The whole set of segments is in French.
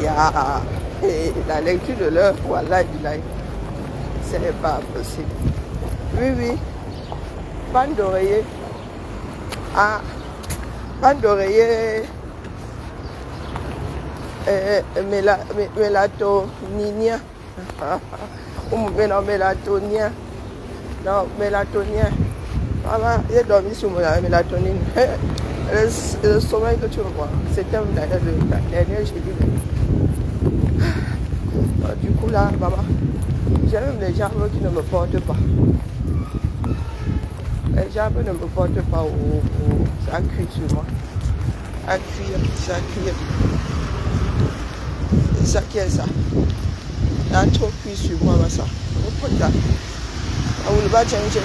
Et la lecture de l'heure, voilà, c'est pas possible. Oui. Bande d'oreiller. Ah, bande d'oreiller. Mélatonien. Ou mélatonien. Non, mélatonien. Voilà, j'ai dormi sur la mélatonine. Le sommeil que tu vois, c'était la dernière, j'ai dit. Du coup, là, maman, j'aime les jambes qui ne me portent pas. Les jambes ne me portent pas. Ça cuit sur moi. Ça cuit. C'est ça qui est ça. Il y a trop cuit sur moi, ça. On ne va pas changer.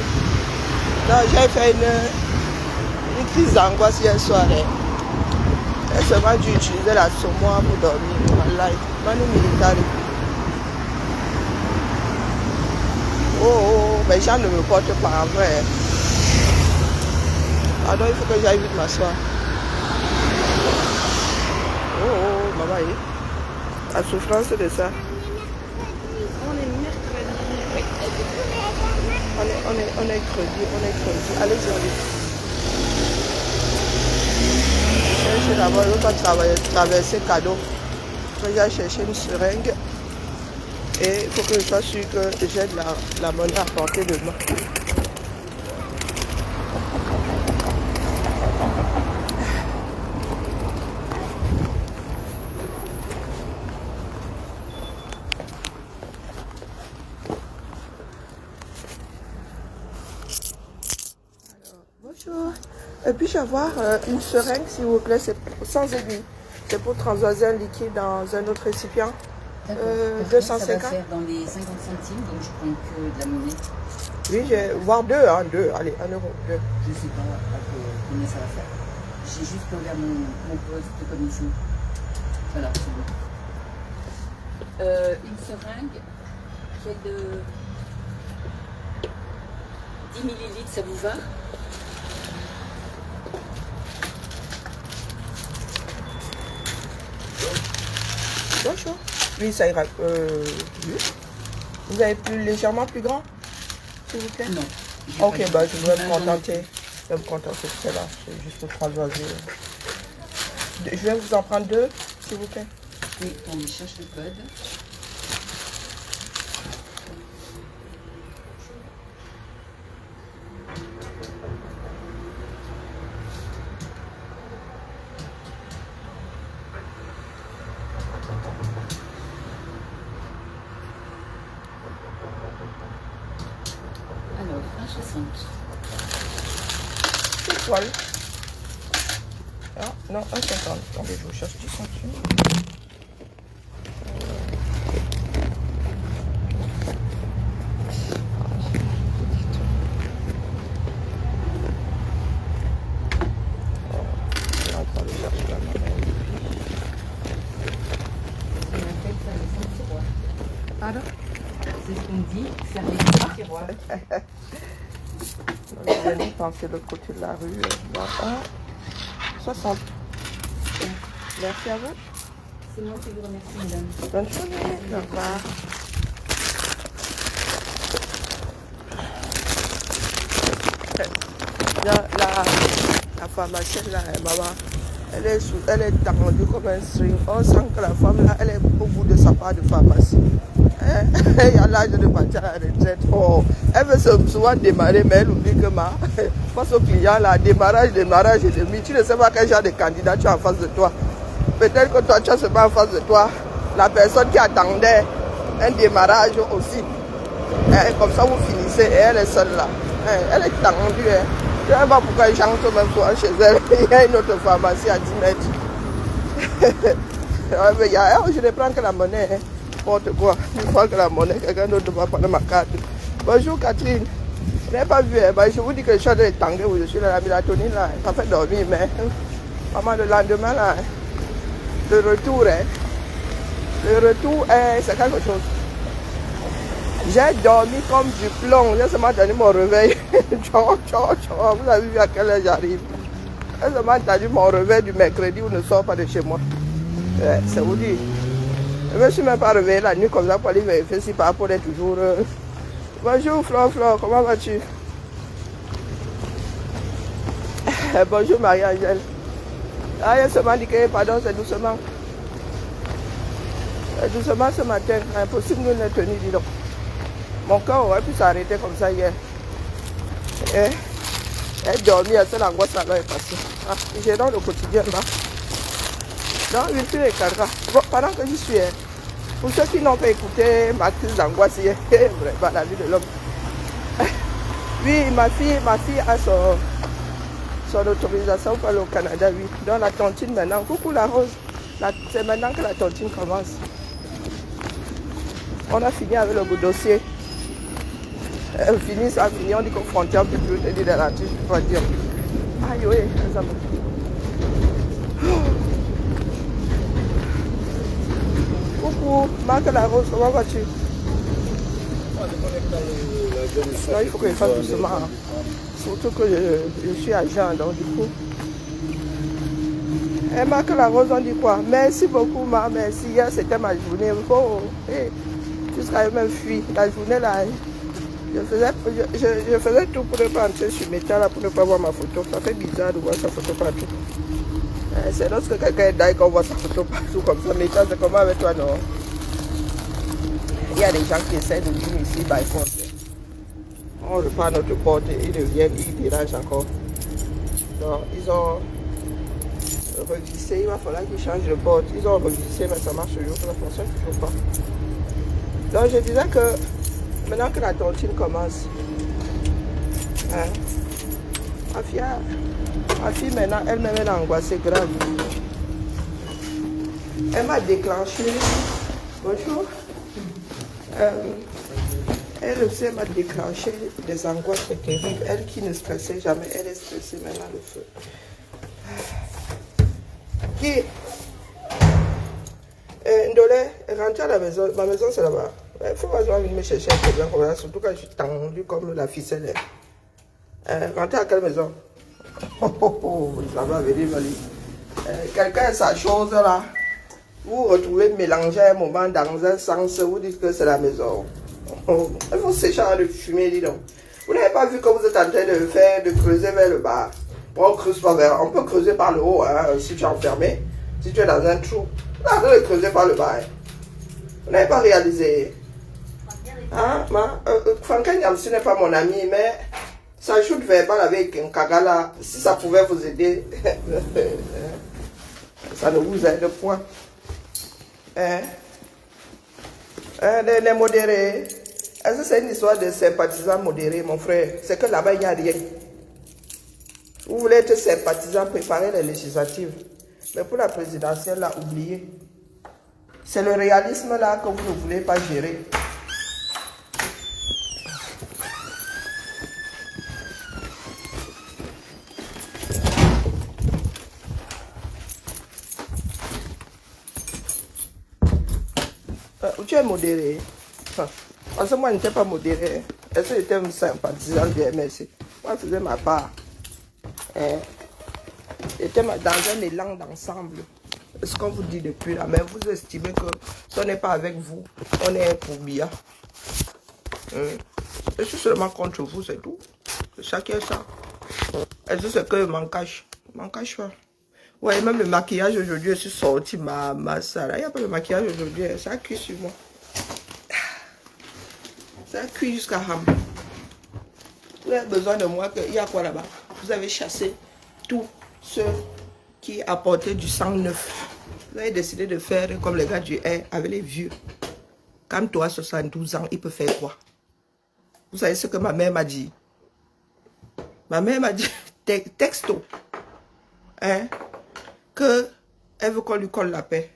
Non, j'ai fait une crise d'angoisse hier soir. Et seulement dû utiliser la saumoire pour dormir. Voilà, manu militaire. Oh, mes jambes ne me portent pas en vrai. Alors il faut que j'aille vite m'asseoir. Oh, maman, la souffrance de ça. On est mercredi. On est creusé. Allez-y, chercher d'abord, je ne veux pas traverser cadeau. Je vais chercher une seringue. Et il faut que je sois sûr que j'ai de la monnaie à portée de moi. Bonjour. Puis-je avoir une seringue, s'il vous plaît, c'est sans aiguille. C'est pour transvaser un liquide dans un autre récipient. 250. Ça va faire dans les 50 centimes, donc je prends que de la monnaie. Oui, voire deux, allez, 1 euro, 2. Je sais pas combien ça va faire. J'ai juste ouvert mon poste comme il faut. Voilà, c'est bon. Une seringue qui est de 10 millilitres, ça vous va? Bonjour. Oui, ça ira. Oui. Vous avez légèrement plus grand, s'il vous plaît? Non. Ok, bah je vais me contenter. Je vais me contenter de celle-là. C'est juste pour transvaser. Je vais vous en prendre 2, s'il vous plaît. Oui, on cherche le code. Alors, 1,60. C'est poil. Ah, non, 1,50. Attendez, je vous cherche 10 centimes. Pardon? C'est ce qu'on dit, faire les tiroirs. Je vais penser de l'autre côté de la rue. 60. Merci à vous. C'est moi qui vous remercie, madame. Bonne journée. Au revoir. La pharmacienne là, maman, elle est tendue comme un string. On sent que la femme là, elle est au bout de sa part de pharmacie. Elle a l'âge de partir à la retraite. Oh, elle veut souvent démarrer, mais elle oublie que face au client là, démarrage et demi. Tu ne sais pas quel genre de candidat tu as en face de toi. Peut-être que toi, tu as seulement en face de toi la personne qui attendait un démarrage aussi. Comme ça, vous finissez et elle est seule là. Elle est tendue. Je ne sais pas pourquoi les gens sont même souvent chez elle. Il y a une autre pharmacie à 10 mètres. Je ne prends que la monnaie. N'importe quoi. Une fois que la monnaie, quelqu'un d'autre va prendre ma carte. Bonjour Catherine. Je n'ai pas vu. Je vous dis que je suis de tanguer où je suis là. La mélatonine là, ça fait dormir. Mais maman, le lendemain là, le retour, c'est quelque chose. J'ai dormi comme du plomb. J'ai seulement donné mon réveil. Vous avez vu à quelle heure j'arrive. J'ai seulement entendu mon réveil du mercredi où je ne sors pas de chez moi. C'est vous dire. Je me suis même pas réveillée la nuit comme ça pour aller vérifier si par rapport est toujours... Bonjour Flore, comment vas-tu? Bonjour Marie-Angèle. Ah, il y a seulement dit que, pardon, c'est doucement. Doucement ce matin, impossible de nous tenir, dis donc. Mon cœur aurait pu s'arrêter comme ça hier. Elle dormit, elle seule angoisse alors est passée. Ah, j'ai dans le quotidien là. Dans une fille et Carga. Bon, pendant que j'y suis, pour ceux qui n'ont pas écouté ma crise d'angoisse hier, vraiment la vie de l'homme. Oui, ma fille a son autorisation pour aller au Canada, oui. Dans la tontine maintenant. Coucou la Rose. C'est maintenant que la tontine commence. On a fini avec le dossier. Fini, ça a fini. On dit qu'aux frontières, on ne peut plus te dire de la tige, je peux pas dire. Aïe, oui, ça me... Coucou, Marc la Rose, comment vas-tu? Non, il faut que je fasse doucement. Hein. Surtout que je suis agent, donc du coup. Et Marc la Rose, on dit quoi? Merci beaucoup, Ma, merci. Hier, c'était ma journée. Oh, hey, tu seras même fui. La journée là, je faisais tout pour ne pas entrer sur Meta là, pour ne pas voir ma photo. Ça fait bizarre de voir sa photo partout. C'est lorsque quelqu'un est dingue qu'on voit sa photo partout comme ça. Meta, c'est comment avec toi, non? Il y a des gens qui essaient de venir ici by force. On repart notre porte et ils reviennent, ils dérangent encore. Donc, ils ont revisité, il va falloir qu'ils changent de porte. Ils ont revisité, mais ça marche toujours, ça ne fonctionne toujours pas. Donc, je disais que maintenant que la tontine commence, hein, ma fille maintenant, elle-même, elle a angoissé grave. Elle m'a déclenché. Bonjour. Elle aussi m'a déclenché des angoisses terribles. Elle qui ne stressait jamais, elle est stressée maintenant le feu. Qui Ndolé, rentre à la maison. Ma maison c'est là-bas. Il faut pas venir me chercher un problème comme ça, surtout quand je suis tendue comme la ficelle. Rentrez à quelle maison? Ça va venir, Mali. Quelqu'un a sa chose là. Vous retrouvez mélangé un moment dans un sens, vous dites que c'est la maison. Il faut sécher de fumer, dis donc. Vous n'avez pas vu que vous êtes en train de creuser vers le bas. Bon, on creuse pas vers. On peut creuser par le haut, hein, si tu es enfermé. Si tu es dans un trou. Là, vous allez creuser par le bas. Hein. Vous n'avez pas réalisé. Hein, Franck Niamsi n'est pas mon ami, mais sa chute verbale avec un Kagala, si ça pouvait vous aider, ça ne vous aide point. Hein? Les modérés. Est-ce que c'est une histoire de sympathisants modérés, mon frère? C'est que là-bas, il n'y a rien. Vous voulez être sympathisant, préparer les législatives. Mais pour la présidentielle, là, oubliez. C'est le réalisme là que vous ne voulez pas gérer. Tu es modéré. Parce que moi, je n'étais pas modéré. Est-ce que j'étais un sympathisant du MSC? Moi, je faisais ma part. J'étais dans un élan d'ensemble. C'est ce qu'on vous dit depuis là. Mais vous estimez que si on n'est pas avec vous, on est un courbillard. Je suis seulement contre vous, c'est tout. Chacun ça. Est-ce que c'est que je m'en cache? Je m'en cache pas. Ouais, même le maquillage aujourd'hui, je suis sortie ma salle. Il n'y a pas de maquillage aujourd'hui, ça a cuit sur moi. Ça a cuit jusqu'à Ham. Vous avez besoin de moi, il y a quoi là-bas? Vous avez chassé tous ceux qui apportaient du sang neuf. Vous avez décidé de faire comme les gars du air avec les vieux. Quand toi, 72 ans, il peut faire quoi? Vous savez ce que ma mère m'a dit? Ma mère m'a dit, texto, hein, que elle veut qu'on lui colle la paix.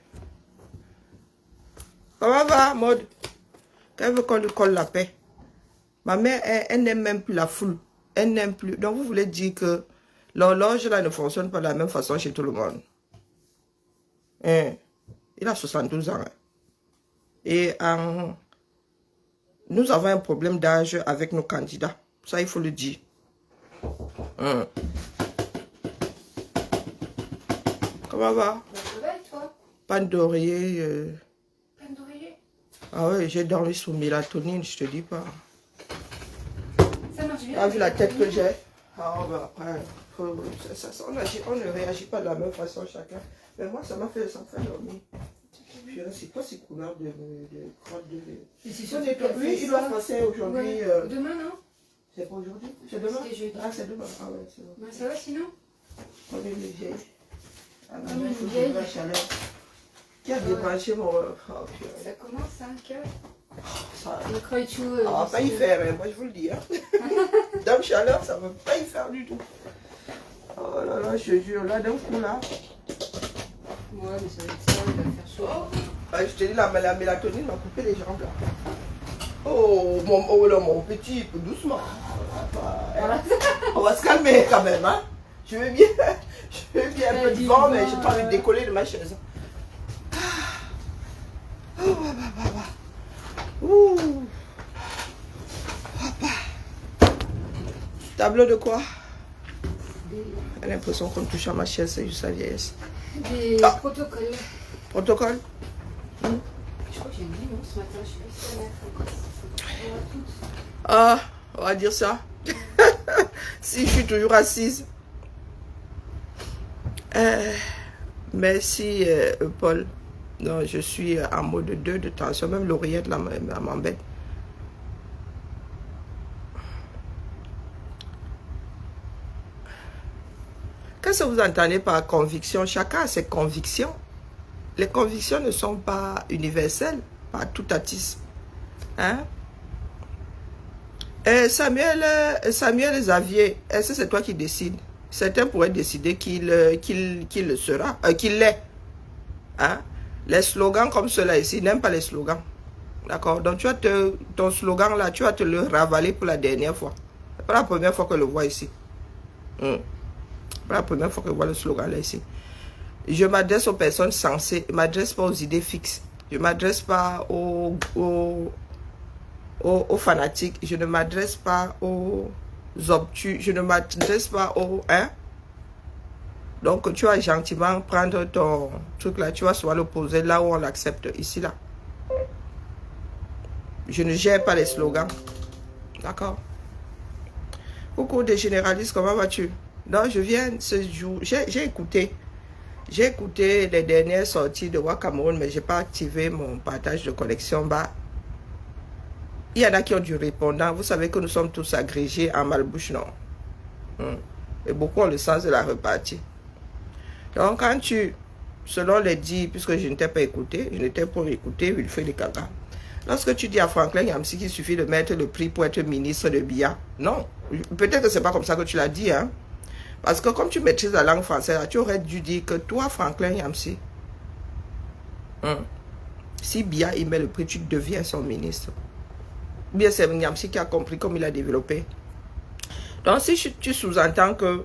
Comment va, Maud? Qu'elle veut qu'on lui colle la paix. Ma mère, elle n'aime même plus la foule. Elle n'aime plus. Donc, vous voulez dire que l'horloge, là, ne fonctionne pas de la même façon chez tout le monde. Hein? Il a 72 ans. Hein? Et nous avons un problème d'âge avec nos candidats. Ça, il faut le dire. Hein? Comment va? Pan d'oreiller. Ah ouais, j'ai dormi sous mélatonine, je te dis pas. Ça marche bien. Tu as vu la tête que j'ai? Ah bah après, on ne réagit pas de la même façon chacun. Mais moi, ça me fait dormir. Puis c'est quoi ces couleurs de crotte de... Oui, il doit passer aujourd'hui. Ouais. Demain, non? C'est pas aujourd'hui? C'est demain? Ah, c'est demain. Ah ouais, c'est bon. Bah, ça va sinon? On est les vieilles. Ah non, On est il faut vieilles. de la chaleur. Qui a débranché mon... Oh, purée. Ça commence, hein, que... Ça... Le croyou. On va pas y faire, hein, moi je vous le dis. Hein. Dans la chaleur, ça ne va pas y faire du tout. Oh là là, je te jure, là d'un coup là. Ouais, mais ça va être ça, il va faire chaud. Oh, je te dis, la mélatonine m'a coupé les jambes là. Oh, mon petit, doucement. Voilà. On va se calmer quand même. Hein. Je veux bien un peu de vent, mais je n'ai pas envie de décoller de ma chaise. Oh, ouh. Tableau de quoi? J'ai l'impression qu'on touche à ma chaise, c'est juste sa vieillesse. Des protocoles. Protocole? Je crois que j'ai une limon ce matin, je suis pas Ah, on va dire ça. Si je suis toujours assise. Merci, Paul. Non, je suis en mode 2 de tension. Même l'oreillette là m'embête. Qu'est-ce que vous entendez par conviction? Chacun a ses convictions. Les convictions ne sont pas universelles, pas tout artiste. Hein? Samuel Xavier, est-ce que c'est toi qui décides? Certains pourraient décider qu'il le sera, qu'il l'est. Hein? Les slogans comme ceux-là ici, n'aiment pas les slogans. D'accord? Donc tu vas ton slogan là, tu vas te le ravaler pour la dernière fois. C'est pas la première fois que je le vois ici. Pas la première fois que je vois le slogan là ici. Je m'adresse aux personnes sensées, je ne m'adresse pas aux idées fixes. Je ne m'adresse pas aux fanatiques. Je ne m'adresse pas aux obtus. Je ne m'adresse pas aux... Hein? Donc tu vas gentiment prendre ton truc là. Tu vas souvent le poser là où on l'accepte. Ici là. Je ne gère pas les slogans. D'accord? Coucou des généralistes, comment vas-tu? Non, je viens ce jour. J'ai écouté les dernières sorties de Wakamoun, mais je n'ai pas activé mon partage de connexion bas. Il y en a qui ont du répondant. Vous savez que nous sommes tous agrégés en malbouche, non? Et beaucoup ont le sens de la repartie. Donc, quand tu, selon les dits, puisque je n'étais pas écouté, je n'étais pas écouté, il fait des caca. Lorsque tu dis à Franklin Yamsi qu'il suffit de mettre le prix pour être ministre de BIA, non. Peut-être que ce n'est pas comme ça que tu l'as dit, hein. Parce que comme tu maîtrises la langue française, tu aurais dû dire que toi, Franklin Yamsi, si BIA il met le prix, tu deviens son ministre. Ou bien c'est Yamsi qui a compris comme il a développé. Donc si tu sous-entends que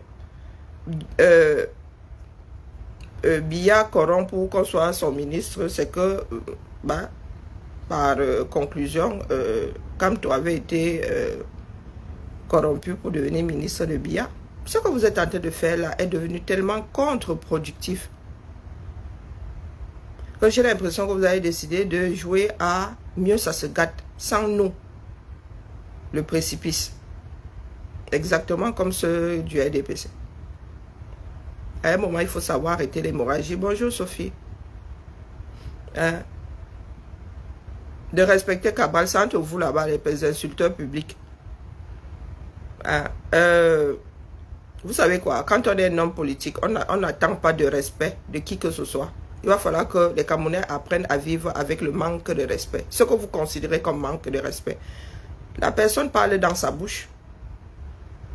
BIA corrompt pour qu'on soit son ministre, c'est que, par conclusion, comme tu avais été corrompu pour devenir ministre de BIA, ce que vous êtes en train de faire là est devenu tellement contre-productif que j'ai l'impression que vous avez décidé de jouer à mieux ça se gâte sans nous, le précipice. Exactement comme ceux du RDPC. À un moment, il faut savoir arrêter l'hémorragie. Bonjour Sophie. Hein? De respecter Cabral, c'est entre vous là-bas, les insulteurs publics. Hein? Vous savez quoi, quand on est un homme politique, on n'attend pas de respect de qui que ce soit. Il va falloir que les Camerounais apprennent à vivre avec le manque de respect. Ce que vous considérez comme manque de respect. La personne parle dans sa bouche.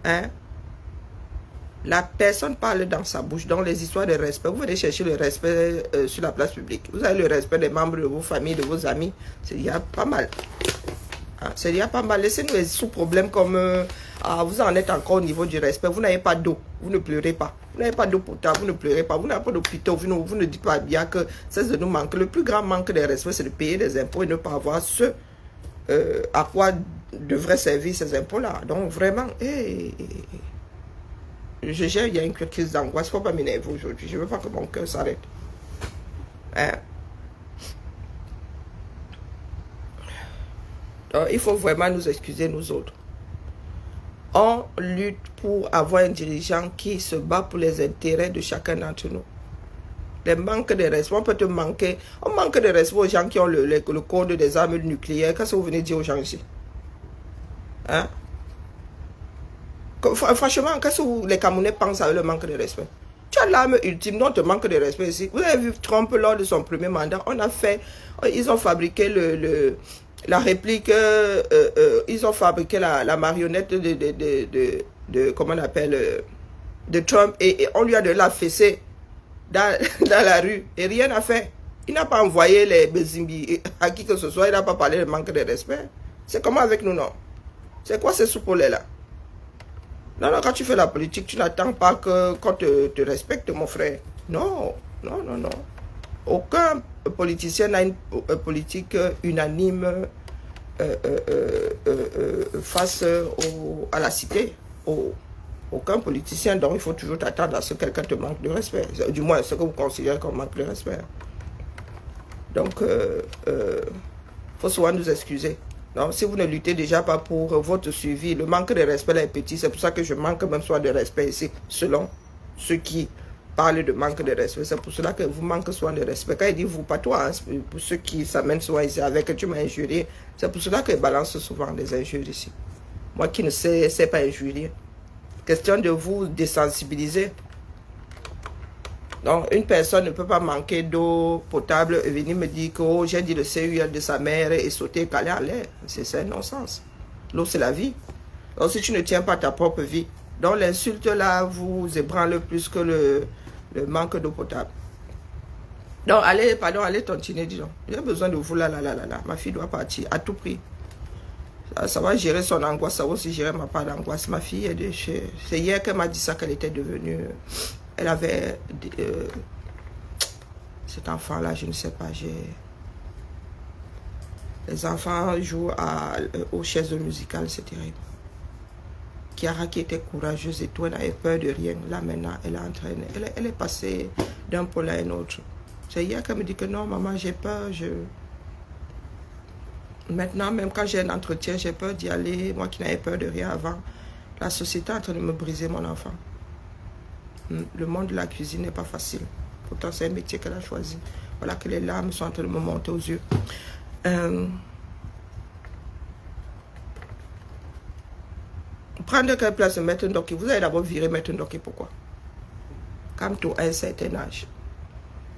Hein? La personne parle dans sa bouche. Donc les histoires de respect, vous venez chercher le respect sur la place publique. Vous avez le respect des membres de vos familles, de vos amis. C'est déjà pas mal. Hein? C'est déjà pas mal. Laissez-nous les sous-problèmes comme... vous en êtes encore au niveau du respect. Vous n'avez pas d'eau. Vous ne pleurez pas. Vous n'avez pas d'eau potable. Vous ne pleurez pas. Vous n'avez pas d'hôpital. Vous ne dites pas bien que ça de nous manque. Le plus grand manque de respect, c'est de payer des impôts et ne pas avoir ce à quoi devraient servir ces impôts-là. Donc vraiment, je gère, il y a une crise d'angoisse. Il ne faut pas m'énerver aujourd'hui. Je ne veux pas que mon cœur s'arrête. Hein? il faut vraiment nous excuser, nous autres. On lutte pour avoir un dirigeant qui se bat pour les intérêts de chacun d'entre nous. Les manques de respect, on peut te manquer. On manque de respect aux gens qui ont le code des armes nucléaires. Qu'est-ce que vous venez dire aux gens ici? Hein? Franchement, qu'est-ce que les Camerounais pensent avec le manque de respect? Tu as l'arme ultime, non, te manque de respect ici. Vous avez vu Trump lors de son premier mandat, ils ont fabriqué la réplique, ils ont fabriqué la marionnette de comment on appelle, de Trump, et on lui a donné la fessée dans la rue, et rien n'a fait. Il n'a pas envoyé les Bezimbi à qui que ce soit, il n'a pas parlé de manque de respect. C'est comment avec nous, non? C'est quoi ces soupolets-là? Non, quand tu fais la politique, tu n'attends pas qu'on te respecte, mon frère. Non. Aucun politicien n'a une politique unanime face à la cité. Aucun politicien, donc il faut toujours t'attendre à ce que quelqu'un te manque de respect. Du moins, ce que vous considérez comme manque de respect. Donc, faut souvent nous excuser. Non, si vous ne luttez déjà pas pour votre suivi, le manque de respect là est petit. C'est pour ça que je manque même soit de respect ici, selon ceux qui parlent de manque de respect. C'est pour cela que vous manquez souvent de respect. Quand il dit vous, pas toi, hein, pour ceux qui s'amènent souvent ici avec tu m'as injurié, c'est pour cela qu'ils balancent souvent des injures ici. Moi qui ne sais pas injurier. Question de vous désensibiliser. Donc, une personne ne peut pas manquer d'eau potable et venir me dire que oh, j'ai dit le CUL de sa mère et sauter caler à l'air. C'est un non-sens. L'eau, c'est la vie. Donc, si tu ne tiens pas ta propre vie, donc l'insulte là vous ébranle plus que le manque d'eau potable. Donc, allez continuer, disons. J'ai besoin de vous là. Ma fille doit partir à tout prix. Ça va gérer son angoisse, ça va aussi gérer ma part d'angoisse. Ma fille, c'est hier qu'elle m'a dit ça, qu'elle était devenue... Elle avait... cet enfant-là, je ne sais pas, les enfants jouent aux chaises musicales, c'est terrible. Kiara qui était courageuse et tout, elle n'avait peur de rien. Là maintenant, elle est entraînée. Elle est passée d'un pôle à un autre. C'est hier qu'elle me dit que non, maman, j'ai peur, Maintenant, même quand j'ai un entretien, j'ai peur d'y aller. Moi qui n'avais peur de rien avant. La société est en train de me briser mon enfant. Le monde de la cuisine n'est pas facile. Pourtant, c'est un métier qu'elle a choisi. Voilà que les larmes sont en train de me monter aux yeux. Prendre quelle place de Maître Ndoki? Vous allez d'abord virer Maître Ndoki. Pourquoi? Comme tout à un certain âge.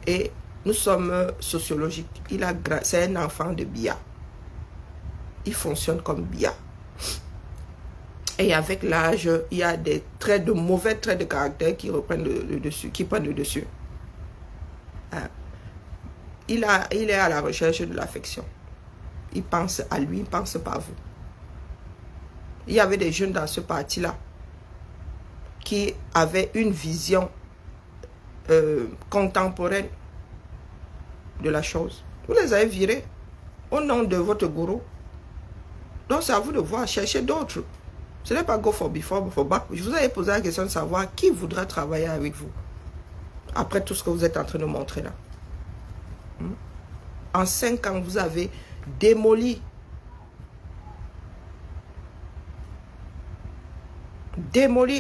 Et nous sommes sociologiques. C'est un enfant de Bia. Il fonctionne comme Bia. Et avec l'âge, il y a des traits de mauvais traits de caractère qui reprennent le dessus, qui prennent le dessus. Il est à la recherche de l'affection. Il pense à lui, il ne pense pas à vous. Il y avait des jeunes dans ce parti-là qui avaient une vision contemporaine de la chose. Vous les avez virés au nom de votre gourou. Donc c'est à vous de voir, chercher d'autres. Ce n'est pas go for before, for back. Je vous avais posé la question de savoir qui voudra travailler avec vous. Après tout ce que vous êtes en train de montrer là. En 5 ans, vous avez démoli.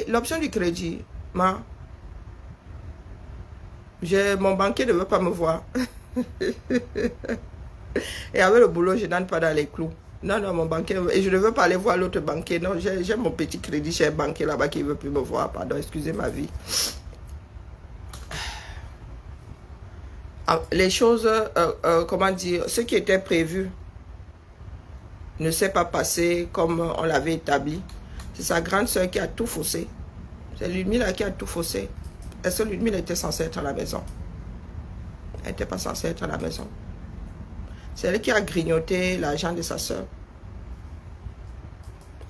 L'option du crédit. Mon banquier ne veut pas me voir. Et avec le boulot, je n'entre pas dans les clous. Non, mon banquier, et je ne veux pas aller voir l'autre banquier. Non, j'ai mon petit crédit chez un banquier là-bas qui ne veut plus me voir. Pardon, excusez ma vie. Les choses, comment dire, ce qui était prévu ne s'est pas passé comme on l'avait établi. C'est sa grande soeur qui a tout faussé. C'est Ludmila qui a tout faussé. Est-ce que Ludmila était censée être à la maison? Elle n'était pas censée être à la maison. C'est elle qui a grignoté l'argent de sa soeur.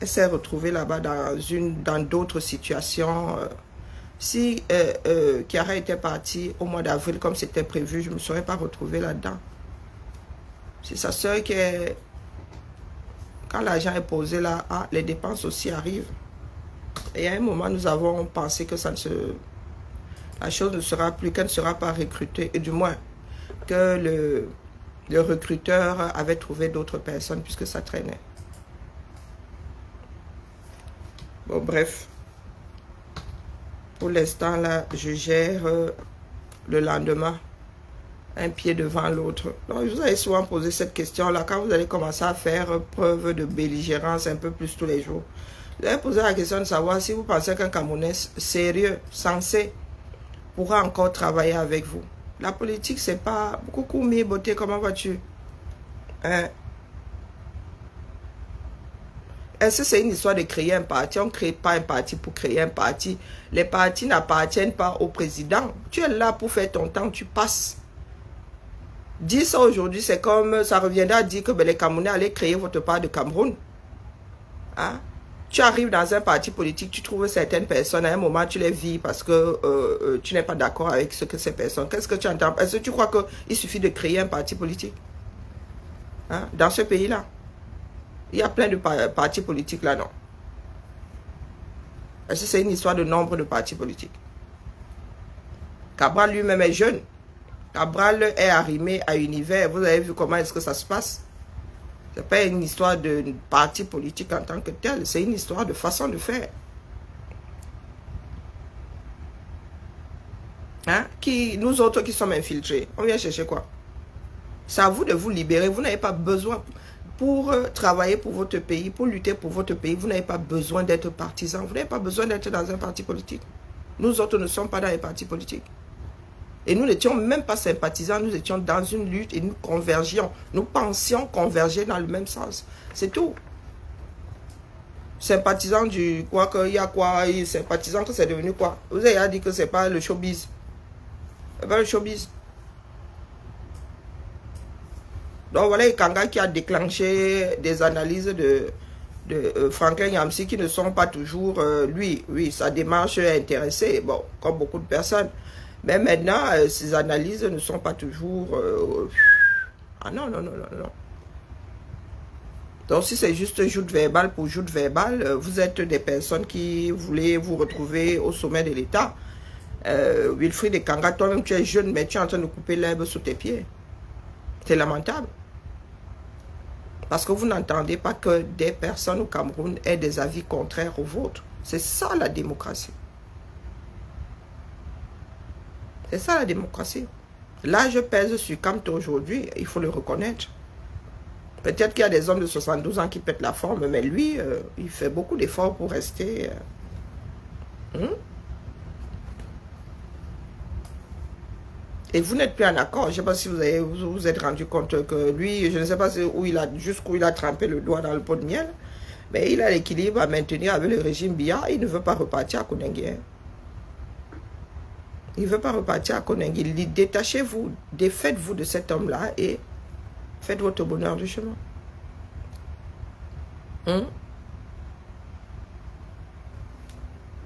Elle s'est retrouvée là-bas dans d'autres situations. Si Kiara était partie au mois d'avril comme c'était prévu, je ne me serais pas retrouvée là-dedans. C'est sa soeur qui est... Quand l'argent est posé là, les dépenses aussi arrivent. Et à un moment, nous avons pensé que la chose ne sera plus, qu'elle ne sera pas recrutée. Et du moins, que le recruteur avait trouvé d'autres personnes puisque ça traînait. Bon, bref. Pour l'instant, là, je gère le lendemain. Un pied devant l'autre. Donc, je vous avais souvent posé cette question-là. Quand vous allez commencer à faire preuve de belligérance un peu plus tous les jours, vous allez poser la question de savoir si vous pensez qu'un Camerounais sérieux, sensé, pourra encore travailler avec vous. La politique, c'est pas... Coucou, mi beauté, comment vas-tu? Hein? Est-ce que c'est une histoire de créer un parti? On ne crée pas un parti pour créer un parti. Les partis n'appartiennent pas au président. Tu es là pour faire ton temps, tu passes. Dire ça aujourd'hui, c'est comme... Ça reviendra à dire que ben, les Camerounais allaient créer votre part de Cameroun. Hein? Tu arrives dans un parti politique, tu trouves certaines personnes, à un moment, tu les vis parce que tu n'es pas d'accord avec ce que ces personnes... Qu'est-ce que tu entends? Est-ce que tu crois qu'il suffit de créer un parti politique? Hein? Dans ce pays-là? Il y a plein de partis politiques là, non? Est-ce que c'est une histoire de nombre de partis politiques? Cabral lui-même est jeune. Cabral est arrimé à Univers. Vous avez vu comment est-ce que ça se passe? Ce n'est pas une histoire de parti politique en tant que tel. C'est une histoire de façon de faire. Hein? Nous autres qui sommes infiltrés, on vient chercher quoi? C'est à vous de vous libérer. Vous n'avez pas besoin... Pour travailler pour votre pays, pour lutter pour votre pays, vous n'avez pas besoin d'être partisan. Vous n'avez pas besoin d'être dans un parti politique. Nous autres ne sommes pas dans les partis politiques. Et nous n'étions même pas sympathisants, nous étions dans une lutte et nous convergions. Nous pensions converger dans le même sens. C'est tout. Sympathisant du quoi qu'il y a quoi, sympathisant que c'est devenu quoi. Vous avez dit que c'est pas le showbiz. C'est pas le showbiz. Donc voilà Kanga qui a déclenché des analyses de Franklin Yamsi qui ne sont pas toujours, lui, sa démarche est intéressée, bon, comme beaucoup de personnes. Mais maintenant, ces analyses ne sont pas toujours... ah non. Donc si c'est juste joute verbale pour joute verbale, vous êtes des personnes qui voulaient vous retrouver au sommet de l'État. Wilfried Kanga, toi-même tu es jeune, mais tu es en train de couper l'herbe sous tes pieds. C'est lamentable. Parce que vous n'entendez pas que des personnes au Cameroun aient des avis contraires aux vôtres. C'est ça la démocratie. C'est ça la démocratie. Là, je pèse sur Kamto aujourd'hui, il faut le reconnaître. Peut-être qu'il y a des hommes de 72 ans qui pètent la forme, mais lui, il fait beaucoup d'efforts pour rester... Et vous n'êtes plus en accord. Je ne sais pas si vous vous êtes rendu compte que lui, je ne sais pas jusqu'où il a trempé le doigt dans le pot de miel, mais il a l'équilibre à maintenir avec le régime Biya. Il ne veut pas repartir à Koningui. Il ne veut pas repartir à Koningui. Détachez-vous, défaites-vous de cet homme-là et faites votre bonheur du chemin.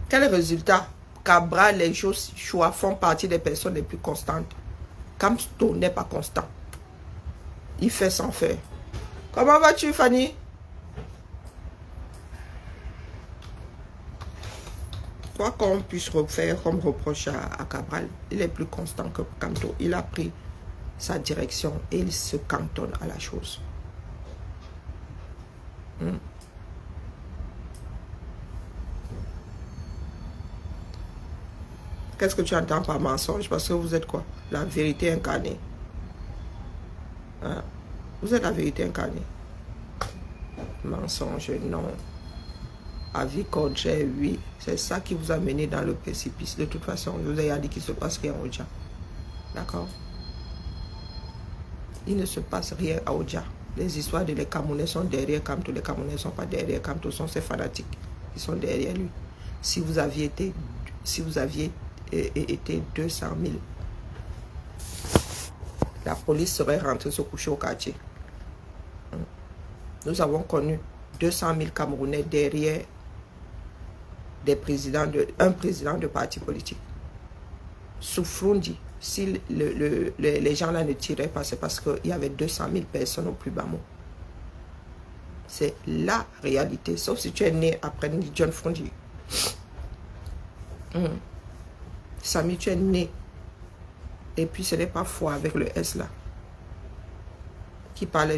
Quel résultat? Cabral, les choix font partie des personnes les plus constantes. Kamto n'est pas constant. Il fait sans faire. Comment vas-tu, Fanny? Quoi qu'on puisse refaire comme reproche à Cabral, il est plus constant que Kamto. Il a pris sa direction et il se cantonne à la chose. Qu'est-ce que tu entends par mensonge? Parce que vous êtes quoi? La vérité incarnée. Hein? Vous êtes la vérité incarnée. Mensonge, non. Avis contraire, oui. C'est ça qui vous a mené dans le précipice. De toute façon, je vous ai dit qu'il ne se passe rien à Oudja. D'accord? Il ne se passe rien à Oudja. Les histoires de les Camerounais sont derrière Kamto. Les Camerounais ne sont pas derrière Kamto. Ce sont ces fanatiques qui sont derrière lui. Si vous aviez été 200 000. La police serait rentrée se coucher au quartier. Nous avons connu 200 000 Camerounais derrière un président de parti politique. Souffroundi, si les gens là ne tiraient pas, c'est parce qu'il y avait 200 000 personnes au plus bas mot. C'est la réalité. Sauf si tu es né après John Frondi. Samy, tu es né. Et puis ce n'est pas foi avec le S là.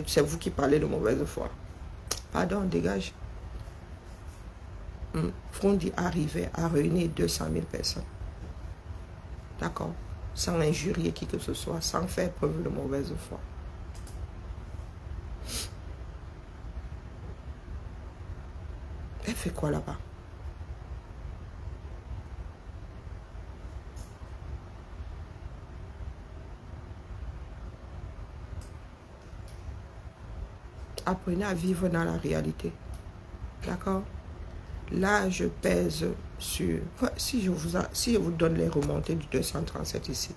C'est vous qui parlez de mauvaise foi. Pardon, dégage. Frondi arrivait à réunir 200 000 personnes. D'accord? Sans injurier qui que ce soit, sans faire preuve de mauvaise foi. Elle fait quoi là-bas? Apprenez à vivre dans la réalité. D'accord? Là, je pèse sur... Si je vous donne les remontées du 237 ici,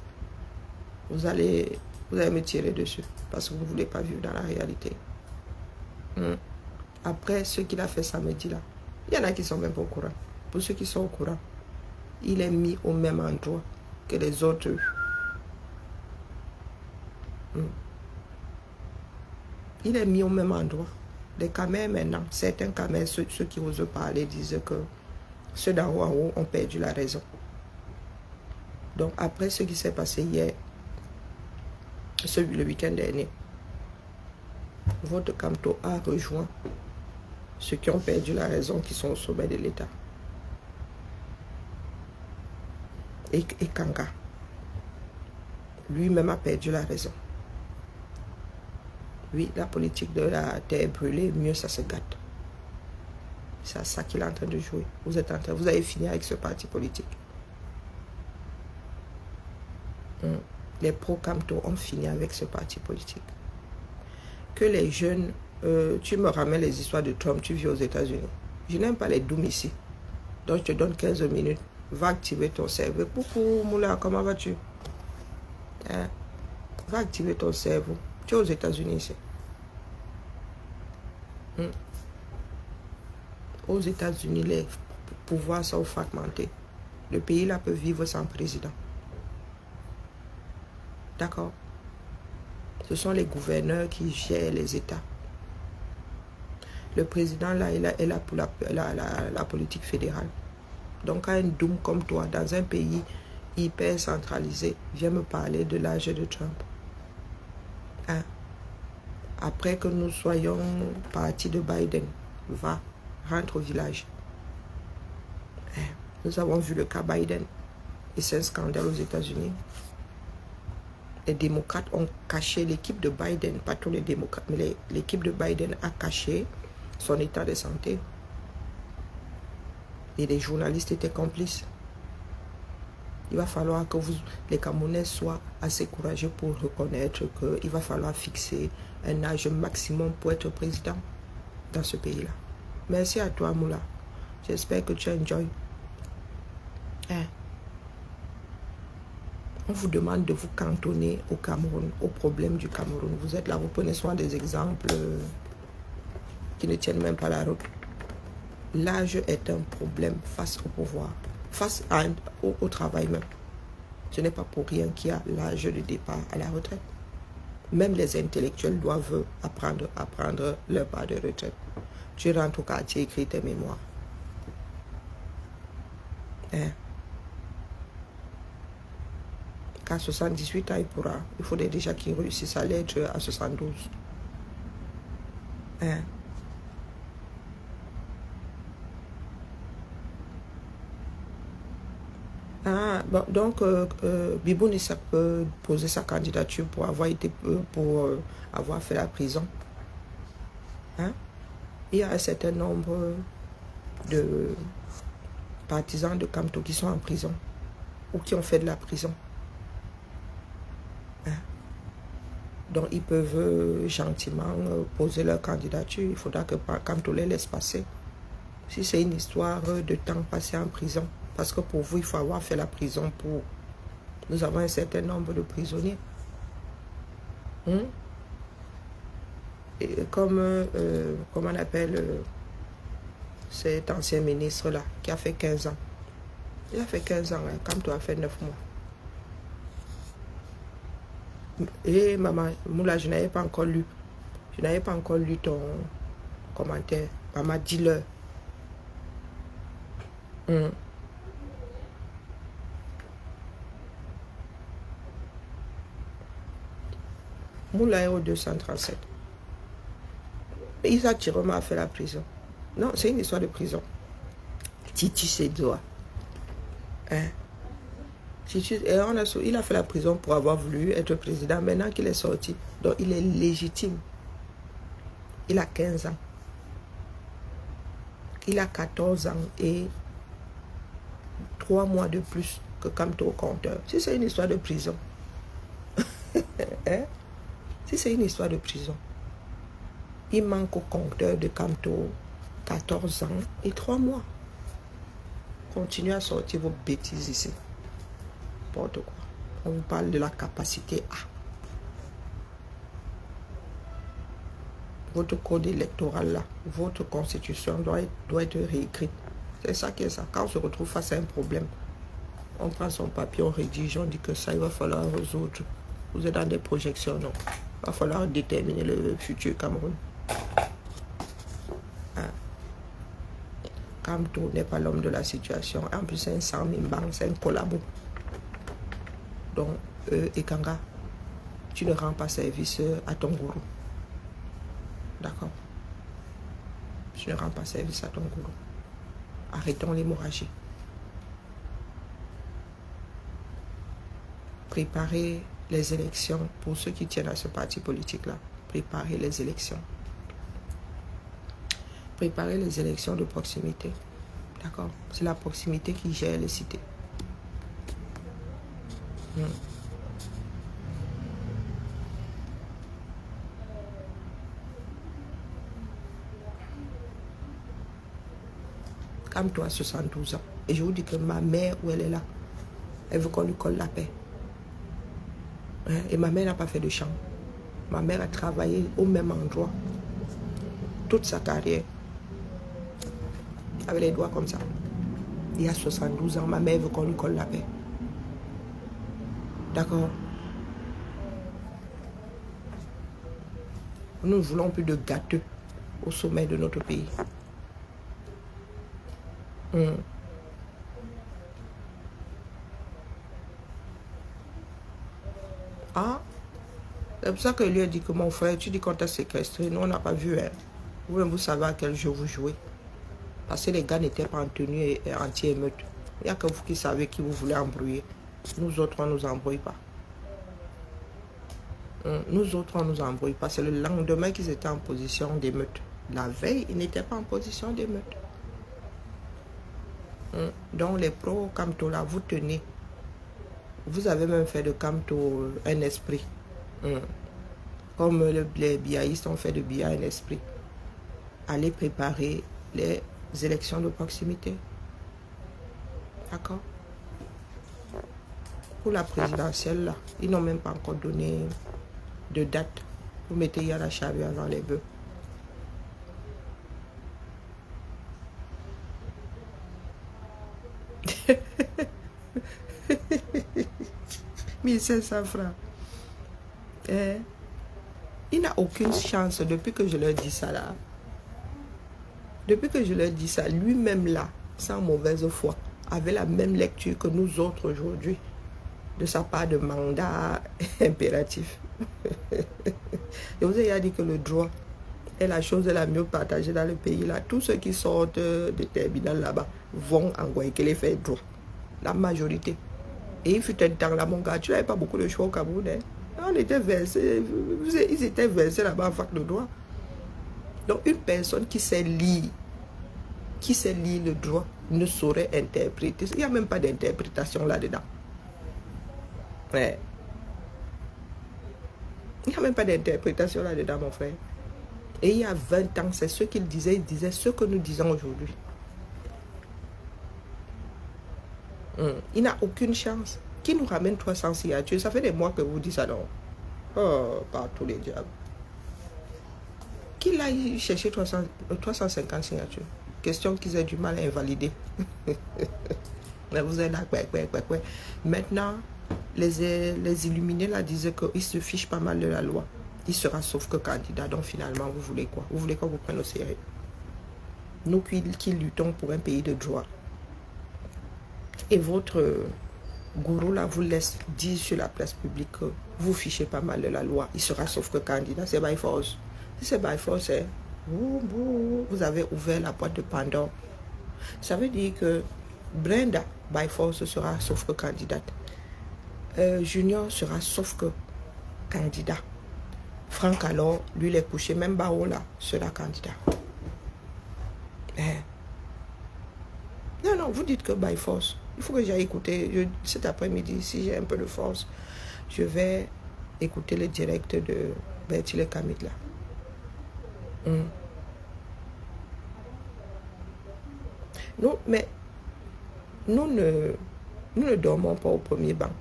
vous allez me tirer dessus parce que vous ne voulez pas vivre dans la réalité. Après, ce qu'il a fait samedi là, il y en a qui sont même pas au courant. Pour ceux qui sont au courant, il est mis au même endroit que les autres. Il est mis au même endroit. Les camés maintenant, certains camés, ceux qui osent parler, disent que ceux d'en haut en haut ont perdu la raison. Donc après ce qui s'est passé hier, le week-end dernier, votre Kamto a rejoint ceux qui ont perdu la raison, qui sont au sommet de l'État. Et Kanga, lui-même a perdu la raison. Oui, la politique de la terre brûlée, mieux ça se gâte. C'est à ça qu'il est en train de jouer. Vous avez fini avec ce parti politique. Les pro-Kamto ont fini avec ce parti politique. Que les jeunes, tu me ramènes les histoires de Trump, tu vis aux États-Unis. Je n'aime pas les dooms ici. Donc je te donne 15 minutes. Va activer ton cerveau. Coucou Moula, comment vas-tu? Va activer ton cerveau. Tu es aux États-Unis ici. Aux États-Unis, les pouvoirs sont fragmentés. Le pays là peut vivre sans président. D'accord? Ce sont les gouverneurs qui gèrent les États. Le président là est là pour la politique fédérale. Donc un doom comme toi, dans un pays hyper centralisé, vient me parler de l'âge de Trump. Après que nous soyons partis de Biden, rentre au village. Nous avons vu le cas Biden. Et c'est un scandale aux États-Unis. Les démocrates ont caché l'équipe de Biden, pas tous les démocrates, mais l'équipe de Biden a caché son état de santé. Et les journalistes étaient complices. Il va falloir que les Camerounais soient assez courageux pour reconnaître qu'il va falloir fixer un âge maximum pour être président dans ce pays-là. Merci à toi, Moula. J'espère que tu enjoy. On vous demande de vous cantonner au Cameroun, aux problèmes du Cameroun. Vous êtes là, vous prenez soin des exemples qui ne tiennent même pas la route. L'âge est un problème face au pouvoir, face au travail même. Ce n'est pas pour rien qu'il y a l'âge de départ à la retraite. Même les intellectuels doivent apprendre leur part de retraite. Tu rentres au quartier, écris tes mémoires. Qu'à 78 ans, il faudrait déjà qu'il réussisse à l'être à 72. Bon, donc, Biboun Issa peut poser sa candidature pour avoir fait la prison. Il y a un certain nombre de partisans de Kamto qui sont en prison ou qui ont fait de la prison. Donc, ils peuvent gentiment poser leur candidature. Il faudra que Kamto les laisse passer. Si c'est une histoire de temps passé en prison, parce que pour vous, il faut avoir fait la prison pour... Nous avons un certain nombre de prisonniers. Et comme on appelle cet ancien ministre-là, qui a fait 15 ans. Il a fait 15 ans, Kamto a fait 9 mois. Et maman, Moula, je n'avais pas encore lu. Je n'avais pas encore lu ton commentaire. Maman, dis-le. Moula est au 237. Et Isa Tiroma a fait la prison. Non, c'est une histoire de prison. Titi ses doigts. Hein? Et il a fait la prison pour avoir voulu être président. Maintenant qu'il est sorti, donc il est légitime. Il a 15 ans. Il a 14 ans et 3 mois de plus que Kamto compteur. Si c'est une histoire de prison. Hein? Si c'est une histoire de prison. Il manque au compteur de Kamto 14 ans et 3 mois. Continuez à sortir vos bêtises ici. N'importe quoi. On vous parle de la capacité A. Votre code électoral là, votre constitution doit être réécrite. C'est ça qui est ça. Quand on se retrouve face à un problème, on prend son papier, on rédige, on dit que ça, il va falloir résoudre. Vous êtes dans des projections, non. Il va falloir déterminer le futur Cameroun. Kamto n'est pas l'homme de la situation. En plus, c'est un Samimban, c'est un collabo. Donc, Ekanga, tu ne rends pas service à ton gourou. D'accord? Tu ne rends pas service à ton gourou. Arrêtons l'hémorragie. Préparez les élections pour ceux qui tiennent à ce parti politique-là. Préparez les élections. Préparez les élections de proximité. D'accord? C'est la proximité qui gère les cités. Comme toi, 72 ans. Et je vous dis que ma mère, où elle est là, elle veut qu'on lui colle la paix. Et ma mère n'a pas fait de champ. Ma mère a travaillé au même endroit toute sa carrière. Avec les doigts comme ça. Il y a 72 ans, ma mère veut qu'on lui colle la paix. D'accord? Nous ne voulons plus de gâteux au sommet de notre pays. Ah, c'est pour ça que lui a dit que mon frère, tu dis qu'on t'a séquestré. Nous, on n'a pas vu. Hein. Vous savez à quel jeu vous jouez. Parce que les gars n'étaient pas en tenue et anti-émeute. Il n'y a que vous qui savez qui vous voulez embrouiller. Nous autres, on ne nous embrouille pas. Nous autres, on ne nous embrouille pas. C'est le lendemain qu'ils étaient en position d'émeute. La veille, ils n'étaient pas en position d'émeute. Donc les pros Kamto là, vous tenez. Vous avez même fait de Kamto un esprit. Comme les biaïstes ont fait de Bia un esprit. Allez préparer les élections de proximité. D'accord? Pour la présidentielle là, ils n'ont même pas encore donné de date. Vous mettez Yana Chavé avant les bœufs. Mais c'est ça, frère. Il n'a aucune chance depuis que je leur dis ça là. Depuis que je leur dis ça, lui-même là, sans mauvaise foi, avait la même lecture que nous autres aujourd'hui, de sa part de mandat impératif. Et vous avez dit que le droit est la chose la mieux partagée dans le pays là. Tous ceux qui sortent des terminaux là-bas vont en Guayaquil faire droit. La majorité. Et il fut un temps là, mon gars, tu n'avais pas beaucoup de choix au Cameroun. Hein? On était versés, ils étaient versés là-bas en fac de droit. Donc une personne qui sait lire le droit, ne saurait interpréter. Il n'y a même pas d'interprétation là-dedans. Ouais. Il n'y a même pas d'interprétation là-dedans, mon frère. Et il y a 20 ans, c'est ce qu'il disait. Il disait ce que nous disons aujourd'hui. Il n'a aucune chance. Qui nous ramène 300 signatures? Ça fait des mois que vous dites ça, non? Oh, par tous les diables. Qui l'a cherché 350 signatures? Question qu'ils aient du mal à invalider. Mais vous êtes là, quoi. Maintenant, les illuminés là disaient qu'ils se fichent pas mal de la loi. Il sera sauf que candidat. Donc finalement, vous voulez quoi? Vous voulez qu'on vous prenne au sérieux? Nous qui luttons pour un pays de droit. Et votre gourou là vous laisse dire sur la place publique que vous fichez pas mal de la loi. Il sera sauf que candidat. C'est by force. Si c'est by force, vous avez ouvert la boîte de Pandore. Ça veut dire que Brenda, by force, sera sauf que candidate. Junior sera sauf que candidat. Franck, alors, lui, il est couché. Même Baola sera candidat. Non, non, vous dites que by force. Il faut que j'aille écouter. Cet après-midi, si j'ai un peu de force, je vais écouter le direct de Bertil Kamit là. Non, mais nous ne dormons pas au premier banc.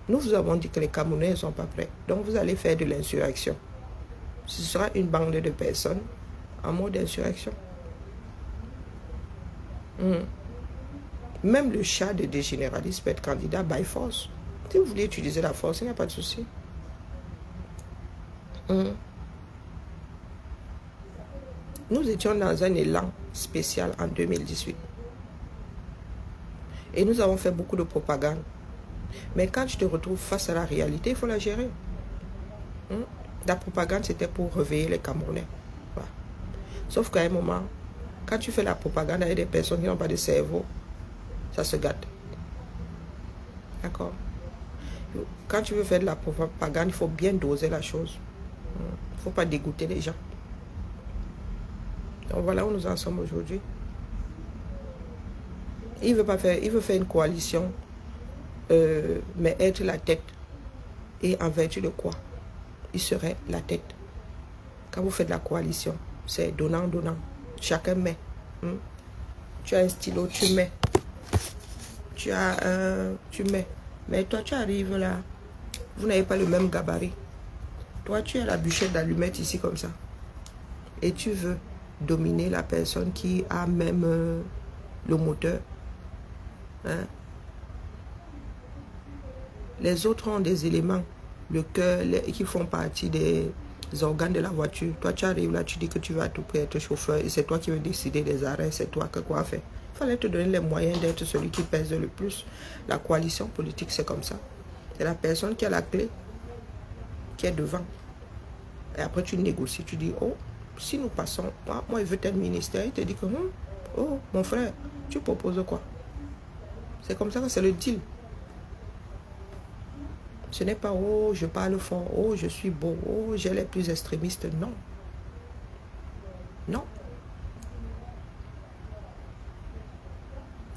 Nous vous avons dit que les Camerounais ne sont pas prêts. Donc vous allez faire de l'insurrection. Ce sera une bande de personnes en mode insurrection. Même le chat de généraliste peut être candidat by force. Si vous voulez utiliser la force, il n'y a pas de souci. Nous étions dans un élan spécial en 2018. Et nous avons fait beaucoup de propagande. Mais quand tu te retrouves face à la réalité, il faut la gérer. La propagande, c'était pour réveiller les Camerounais. Voilà. Sauf qu'à un moment, quand tu fais la propagande avec des personnes qui n'ont pas de cerveau, ça se gâte. D'accord? Quand tu veux faire de la propagande, il faut bien doser la chose. Il ne faut pas dégoûter les gens. Donc voilà où nous en sommes aujourd'hui. Il veut faire une coalition, mais être la tête. Et en vertu de quoi? Il serait la tête. Quand vous faites la coalition, c'est donnant. Chacun met. Tu as un stylo, tu mets. Tu mets. Mais toi, tu arrives là. Vous n'avez pas le même gabarit. Toi, tu as la bûchette d'allumettes ici comme ça. Et tu veux dominer la personne qui a même le moteur. Les autres ont des éléments, le cœur, qui font partie des organes de la voiture. Toi, tu arrives là, tu dis que tu vas tout près être chauffeur et c'est toi qui veux décider des arrêts, c'est toi que quoi faire. Il fallait te donner les moyens d'être celui qui pèse le plus. La coalition politique, c'est comme ça. C'est la personne qui a la clé, qui est devant. Et après, tu négocies, tu dis, oh, si nous passons, moi, il veut tel ministère, il te dit que, oh, mon frère, tu proposes quoi? C'est comme ça que c'est le deal. Ce n'est pas, oh, je parle fort, oh, je suis beau, oh, j'ai les plus extrémistes. Non. Non.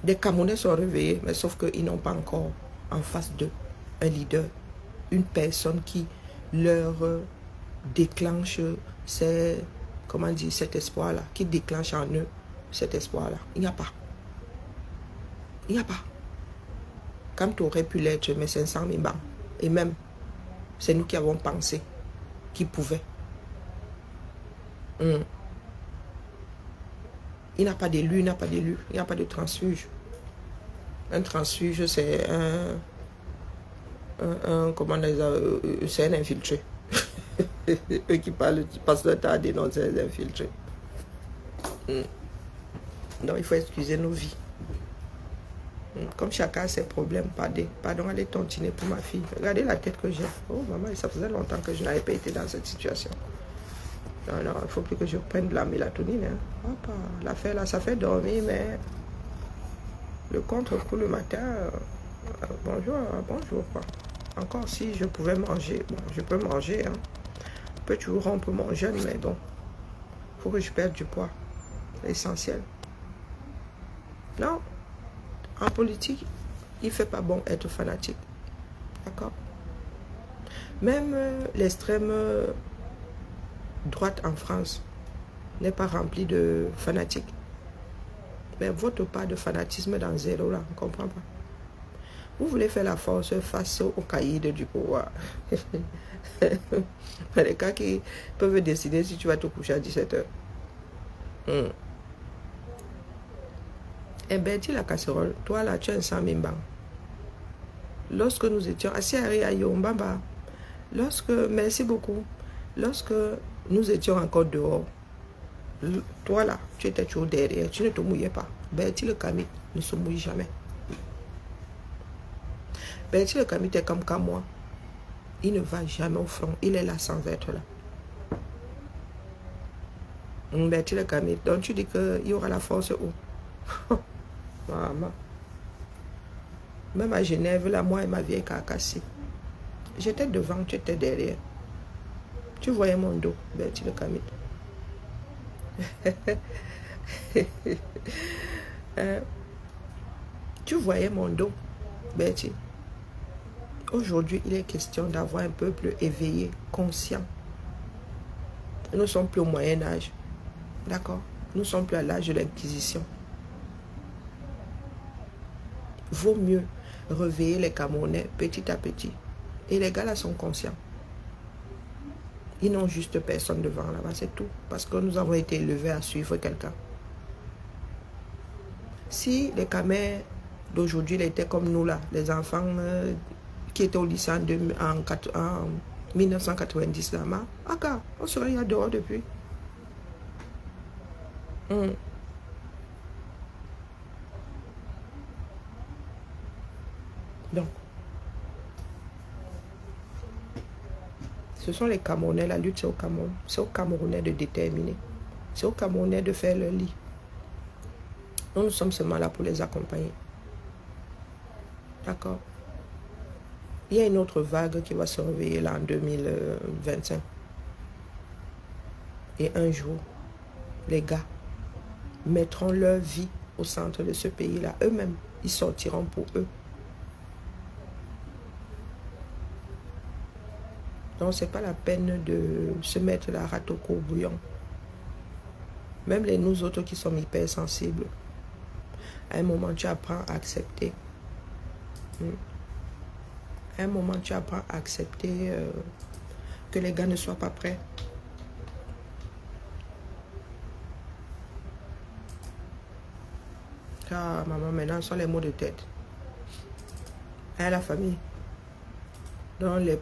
Des Camerounais sont réveillés, mais sauf qu'ils n'ont pas encore en face d'eux un leader, une personne qui leur déclenche comment dire, cet espoir-là, qui déclenche en eux cet espoir-là. Il n'y a pas. Il n'y a pas. Comme tu aurais pu l'être, mais 500 000 bancs. Et même, c'est nous qui avons pensé qu'il pouvait. Il n'a pas d'élu, il n'a pas d'élu, il n'y a pas de transfuge. Un transfuge, c'est comment on dit, c'est un infiltré. Eux qui parlent, qui passent le temps à dénoncer les infiltrés. Donc il faut excuser nos vies. Comme chacun a ses problèmes, pardon, allez tontiner pour ma fille. Regardez la tête que j'ai. Oh maman, ça faisait longtemps que je n'avais pas été dans cette situation. Non, il ne faut plus que je prenne de la mélatonine. Hein. L'affaire là, ça fait dormir, mais le contre-coup le matin, bonjour. Quoi. Encore si je pouvais manger, bon, je peux manger. Hein. On peut toujours rompre mon jeûne, mais bon, il faut que je perde du poids. L'essentiel. Non. En politique, il ne fait pas bon être fanatique. D'accord? Même l'extrême droite en France n'est pas remplie de fanatiques. Mais votre part de fanatisme dans zéro, là, on ne comprend pas. Vous voulez faire la force face aux caïds du pouvoir. Les cas qui peuvent décider si tu vas te coucher à 17h. Eh bien, dis la casserole, toi là, tu as un 100 000 bancs. Lorsque nous étions assis à Yombamba, merci beaucoup, lorsque nous étions encore dehors, toi là, tu étais toujours derrière, tu ne te mouillais pas. Bertil Kamit ne se mouille jamais. Bertil Kamit est comme moi. Il ne va jamais au front, il est là sans être là. Bertil Kamit, donc tu dis qu'il y aura la force où? Maman. Même à Genève, là, moi et ma vieille Carcassie. J'étais devant, tu étais derrière. Tu voyais mon dos, Bertie le Camille. Tu voyais mon dos, Bertie. Aujourd'hui, il est question d'avoir un peuple éveillé, conscient. Nous ne sommes plus au Moyen-Âge. D'accord? Nous ne sommes plus à l'âge de l'Inquisition. Vaut mieux réveiller les Camerounais petit à petit. Et les gars là sont conscients. Ils n'ont juste personne devant là-bas, c'est tout. Parce que nous avons été élevés à suivre quelqu'un. Si les Camers d'aujourd'hui étaient comme nous là, les enfants qui étaient au lycée en 1990 là, on serait là dehors depuis. Donc, ce sont les Camerounais, la lutte c'est au Cameroun. C'est aux Camerounais de déterminer. C'est aux Camerounais de faire leur lit. Nous sommes seulement là pour les accompagner. D'accord? Il y a une autre vague qui va se réveiller là en 2025. Et un jour, les gars mettront leur vie au centre de ce pays-là. Eux-mêmes, ils sortiront pour eux. Donc, ce n'est pas la peine de se mettre la rate au courbouillon. Même nous autres qui sommes hypersensibles, à un moment, tu apprends à accepter. À un moment, tu apprends à accepter que les gars ne soient pas prêts. Car maman, maintenant, ce sont les mots de tête. Hein, la famille. Donc, les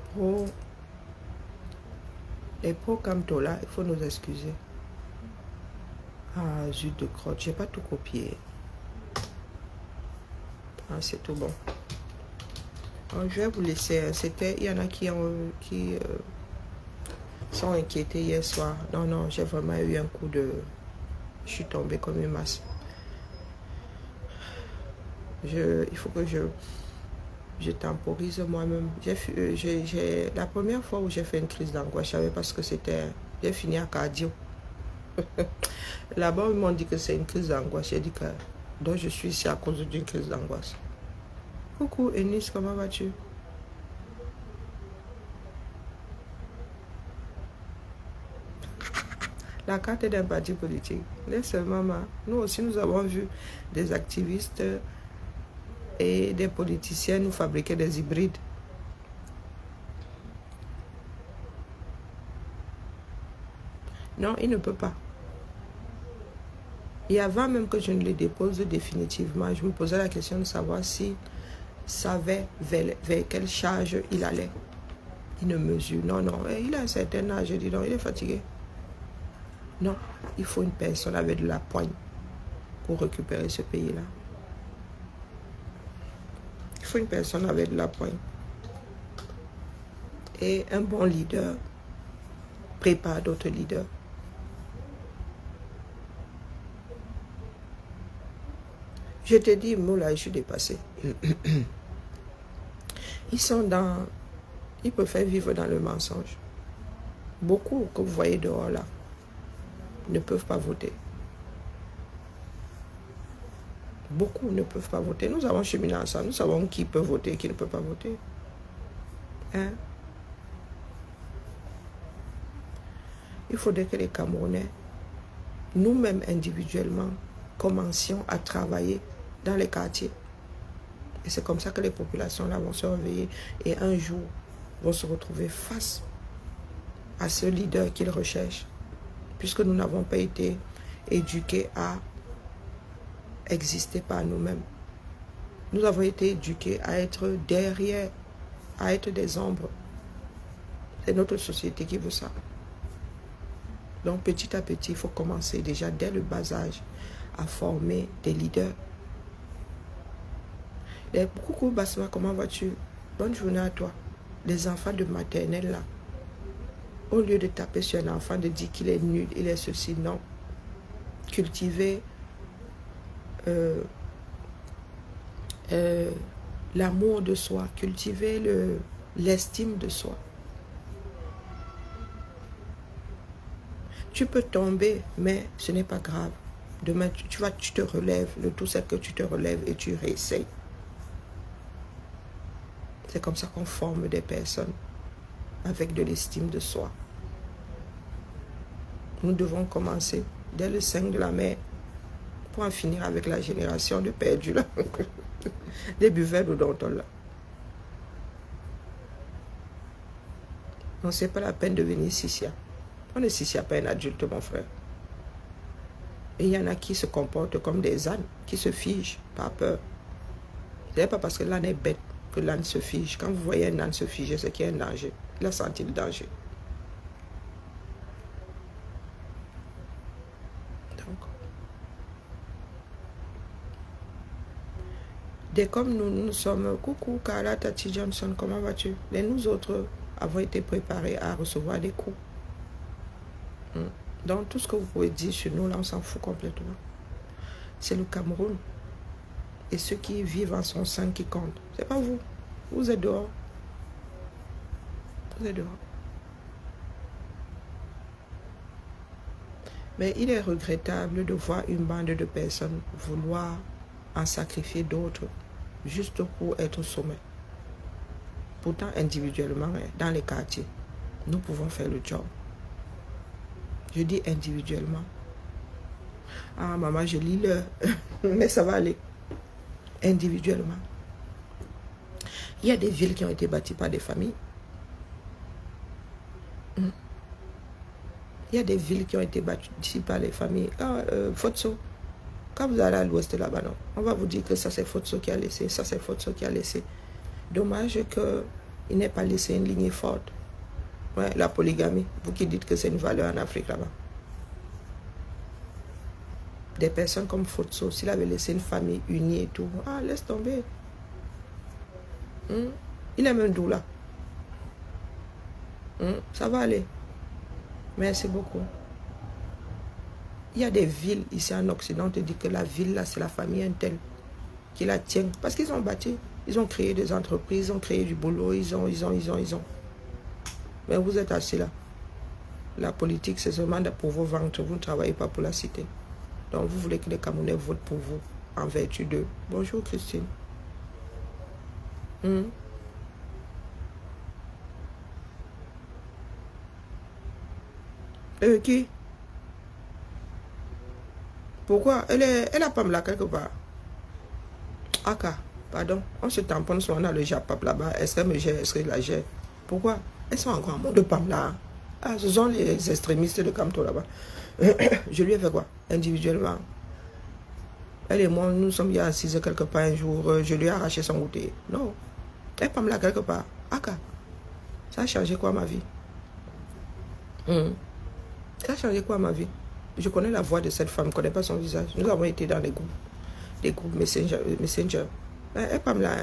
pros comme toi là, il faut nous excuser. Ah, zut de crotte, j'ai pas tout copié. Ah, c'est tout bon. Alors, je vais vous laisser. Il y en a qui sont inquiétés hier soir. Non, j'ai vraiment eu un coup de... Je suis tombée comme une masse. Il faut que je temporise moi-même. La première fois où j'ai fait une crise d'angoisse, je savais pas ce que c'était. J'ai fini à cardio. Là-bas, ils m'ont dit que c'est une crise d'angoisse. J'ai dit que donc je suis ici à cause d'une crise d'angoisse. Coucou Eunice, comment vas-tu? La carte d'un parti politique. Laisse maman. Nous aussi, nous avons vu des activistes et des politiciens nous fabriquer des hybrides. Non, il ne peut pas. Et avant même que je ne le dépose définitivement, je me posais la question de savoir s'il savait vers quelle charge il allait. Il ne mesure. Non, il a un certain âge. Je dis non, il est fatigué. Non, il faut une personne avec de la poigne pour récupérer ce pays-là. Il faut une personne avec de la poigne. Et un bon leader prépare d'autres leaders. Je te dis, moi là, je suis dépassé. Ils peuvent vivre dans le mensonge. Beaucoup que vous voyez dehors là ne peuvent pas voter. Beaucoup ne peuvent pas voter. Nous avons cheminé ensemble. Nous savons qui peut voter et qui ne peut pas voter. Hein? Il faudrait que les Camerounais, nous-mêmes individuellement, commencions à travailler dans les quartiers. Et c'est comme ça que les populations là vont se réveiller et un jour vont se retrouver face à ce leader qu'ils recherchent. Puisque nous n'avons pas été éduqués à exister par nous-mêmes. Nous avons été éduqués à être derrière, à être des ombres. C'est notre société qui veut ça. Donc petit à petit, il faut commencer déjà dès le bas âge à former des leaders. Coucou Basma, comment vas-tu? Bonne journée à toi. Les enfants de maternelle là, au lieu de taper sur un enfant, de dire qu'il est nul, il est ceci, non. Cultiver l'amour de soi, cultiver l'estime de soi. Tu peux tomber, mais ce n'est pas grave. Demain, tu te relèves. Le tout, c'est que tu te relèves et tu réessayes. C'est comme ça qu'on forme des personnes avec de l'estime de soi. Nous devons commencer dès le sein de la mère pour en finir avec la génération de perdus là, des buveurs de dentol là. Non, c'est pas la peine de venir Sissia. On ne Sissia pas un adulte, mon frère. Et il y en a qui se comportent comme des ânes, qui se figent par peur. Ce n'est pas parce que l'âne est bête que l'âne se fige. Quand vous voyez un âne se figer, c'est qu'il y a un danger. Il a senti le danger. Donc, dès comme nous sommes, coucou Carla, Tati Johnson, comment vas-tu? Et nous autres avons été préparés à recevoir des coups. Donc tout ce que vous pouvez dire sur nous, là, on s'en fout complètement. C'est le Cameroun. Et ceux qui vivent en son sein qui comptent. C'est pas vous. Vous êtes dehors. Vous êtes dehors. Mais il est regrettable de voir une bande de personnes vouloir en sacrifier d'autres juste pour être au sommet. Pourtant, individuellement, dans les quartiers, nous pouvons faire le job. Je dis individuellement. Ah, maman, je lis l'heure. Mais ça va aller. Individuellement. Il y a des villes qui ont été bâties par des familles. Il y a des villes qui ont été bâties par les familles. Fotso. Quand vous allez à l'ouest là-bas, non, on va vous dire que ça c'est Fotso qui a laissé, ça c'est Fotso qui a laissé. Dommage qu'il n'ait pas laissé une lignée forte. Ouais, la polygamie, vous qui dites que c'est une valeur en Afrique là-bas. Des personnes comme Fotso, s'il avait laissé une famille unie et tout, ah, laisse tomber. Il est même doux là. Ça va aller. Merci beaucoup. Il y a des villes ici en Occident, on te dit que la ville là, c'est la famille Intel qui la tient. Parce qu'ils ont bâti, ils ont créé des entreprises, ils ont créé du boulot, ils ont. Mais vous êtes assis là. La politique, c'est seulement pour vos ventres. Vous ne travaillez pas pour la cité. Donc, vous voulez que les Camerounais votent pour vous en vertu d'eux. Bonjour, Christine. Qui? Pourquoi? Elle a pas me là quelque part. Aka, pardon. On se tamponne souvent dans le Japap là-bas. Est-ce qu'elle me gère? Est-ce qu'elle la gère? Pourquoi? Elles sont encore en mode de Pamela. Ah, ce sont les extrémistes de Camto là-bas. Je lui ai fait quoi? Individuellement. Elle et moi, nous sommes assises quelque part un jour. Je lui ai arraché son goûter. Non. Elle Pamela quelque part. Aka. Ça a changé quoi ma vie? Ça a changé quoi ma vie? Je connais la voix de cette femme, je ne connais pas son visage. Nous avons été dans des groupes Messenger. Elle pas là.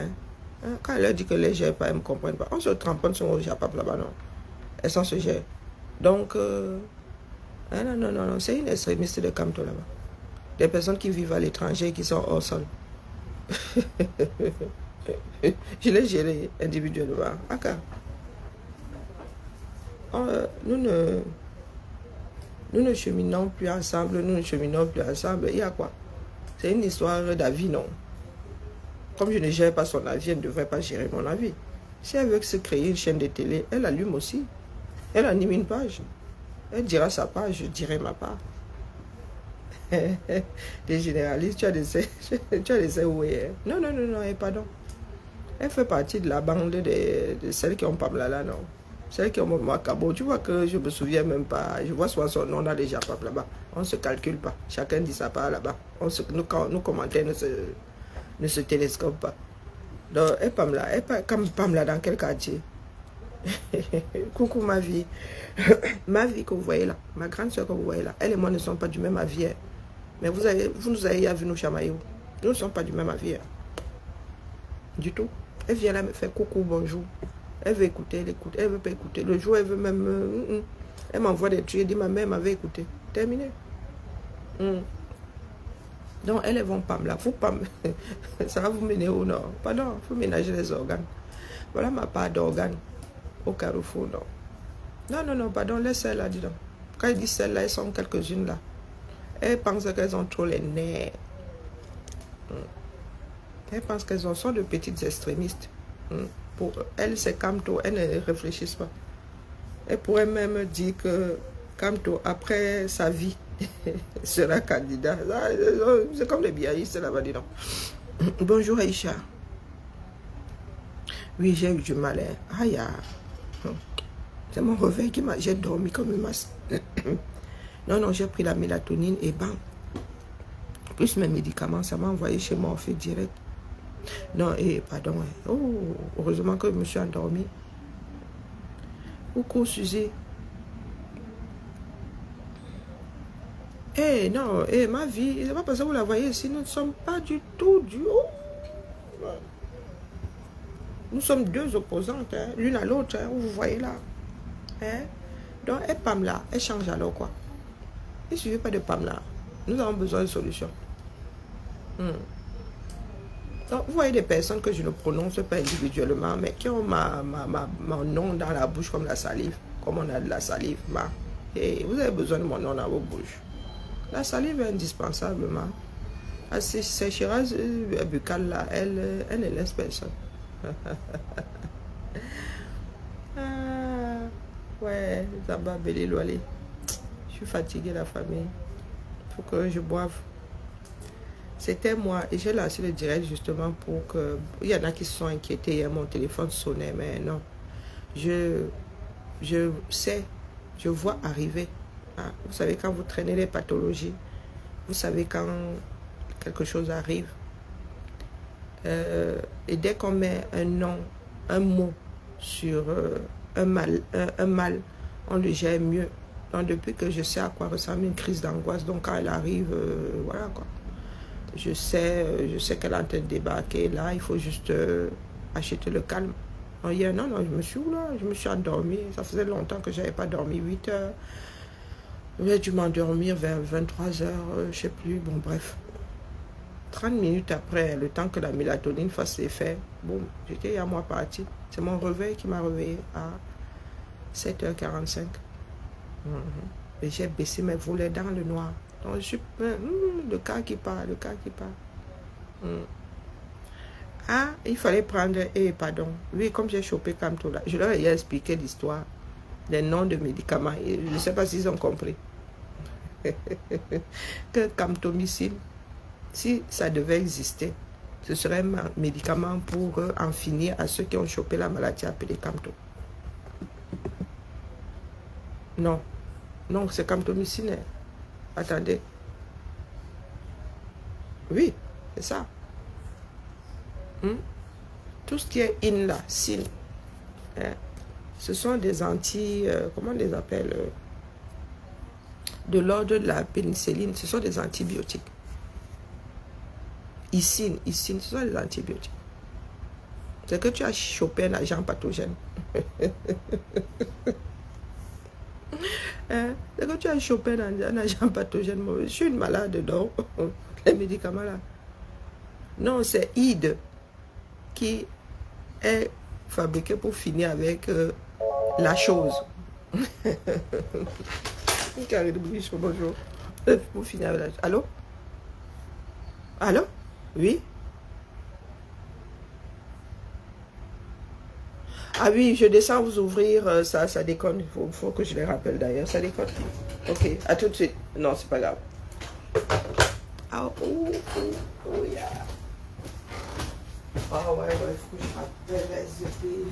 Quand elle leur dit que les gère pas, elles ne me comprennent pas. On se trempe sur le Japap là-bas, non. Elles s'en se gèrent. Donc, non, c'est une extrémiste de Camto là-bas. Des personnes qui vivent à l'étranger et qui sont hors sol. Je l'ai géré individuellement. Aka. Nous ne cheminons plus ensemble, Il y a quoi? C'est une histoire d'avis, non? Comme je ne gère pas son avis, elle ne devrait pas gérer mon avis. Si elle veut se créer une chaîne de télé, elle allume aussi. Elle anime une page. Elle dira sa page, je dirai ma part. Des généralistes, tu as des ouais. Non, pardon. Elle fait partie de la bande de celles qui ont pas là, non? Celles qui ont mon macabo. Tu vois que je ne me souviens même pas. Je vois souvent son nom dans les Japap là-bas. On ne se calcule pas. Chacun dit sa part là-bas. Nos commentaires ne se télescopent pas. Donc, elle comme Pamela dans quel quartier? Coucou ma vie. Ma vie que vous voyez là, ma grande soeur que vous voyez là, elle et moi ne sommes pas du même avis. Mais vous nous avez vu nous chamailler. Nous ne sommes pas du même avis. Du tout. Elle vient là me faire coucou, bonjour. Elle veut écouter, elle écoute. Elle veut pas écouter. Le jour, elle veut même... Elle m'envoie des trucs. Elle dit, ma mère m'avait écouté. Terminé. Donc, elles vont pas me la. Faut pas me... Ça va vous mener au nord. Pardon, il faut ménager les organes. Voilà ma part d'organes au carrefour, non. Non, non, non, pardon, laisse celles-là, dis donc. Quand ils disent celles-là, elles sont quelques-unes là. Elles pensent qu'elles ont trop les nerfs. Elles pensent qu'elles sont de petites extrémistes. Pour elles, c'est Camto, elles ne réfléchissent pas. Elles pourraient même dire que Camto, après sa vie, sera candidat. C'est comme les biaïstes là-bas, dis donc. Bonjour Aïcha. Oui, j'ai eu du mal. Aïe, c'est mon réveil qui m'a... J'ai dormi comme une masse. Non, non, j'ai pris la mélatonine et bam. Plus mes médicaments, ça m'a envoyé chez moi en fait direct. Non, et pardon. Oh, heureusement que je me suis endormi. Coucou Suzy. Eh non, ma vie, c'est pas parce que vous la voyez ici, nous ne sommes pas du tout du haut. Nous sommes deux opposantes, hein, l'une à l'autre, hein, vous voyez là. Hein? Donc, et Pamela, elle change alors quoi? Il ne suffit pas de Pamela. Nous avons besoin de solutions. Donc, vous voyez des personnes que je ne prononce pas individuellement, mais qui ont mon nom dans la bouche comme la salive, comme on a de la salive. Et vous avez besoin de mon nom dans vos bouches. La salive est indispensable. Ces sécheresses buccales là, elle ne laisse personne. Ouais, Zaba Belilwali. Je suis fatiguée, la famille. Il faut que je boive. C'était moi. Et j'ai lancé le direct justement pour que... Il y en a qui se sont inquiétés. Hier, mon téléphone sonnait, mais non. Je sais, je vois arriver. Vous savez, quand vous traînez les pathologies, vous savez quand quelque chose arrive. Et dès qu'on met un nom, un mot sur un mal, on le gère mieux. Donc depuis que je sais à quoi ressemble une crise d'angoisse, donc quand elle arrive, voilà quoi. Je sais qu'elle est en train de débarquer. Là, il faut juste acheter le calme. Hier, non, je me suis endormie. Ça faisait longtemps que je n'avais pas dormi, 8 heures. J'ai dû m'endormir vers 23 heures, je ne sais plus. Bon, bref. 30 minutes après, le temps que la mélatonine fasse effet, bon, j'étais à moi partie. C'est mon réveil qui m'a réveillé à 7h45. Et j'ai baissé mes volets dans le noir. Donc, je suis... le cas qui part, le cas qui part. Ah, il fallait prendre... pardon. Oui, comme j'ai chopé Camto là, je leur ai expliqué l'histoire des noms de médicaments. Et je ne sais pas s'ils ont compris. Que Camtomycine, si ça devait exister, ce serait un médicament pour en finir à ceux qui ont chopé la maladie appelée Camto. Non. Non, c'est Camtomycine. Attendez. Oui, c'est ça. Tout ce qui est in là, sin, ce sont des comment on les appelle, de l'ordre de la pénicilline, ce sont des antibiotiques. Icine, ce sont des antibiotiques. C'est que tu as chopé un agent pathogène. C'est que tu as chopé un agent pathogène. Je suis une malade, donc les médicaments là. Non, c'est Ide qui est fabriqué pour finir avec la chose. Bonjour. Pour finir avec la chose. Allô? Allô? Oui? Ah oui, je descends vous ouvrir, ça déconne. Il faut que je les rappelle d'ailleurs, ça déconne. Ok, à tout de suite. Non, c'est pas grave. Ah, yeah. Ah ouais, il faut que je rappelle les épées.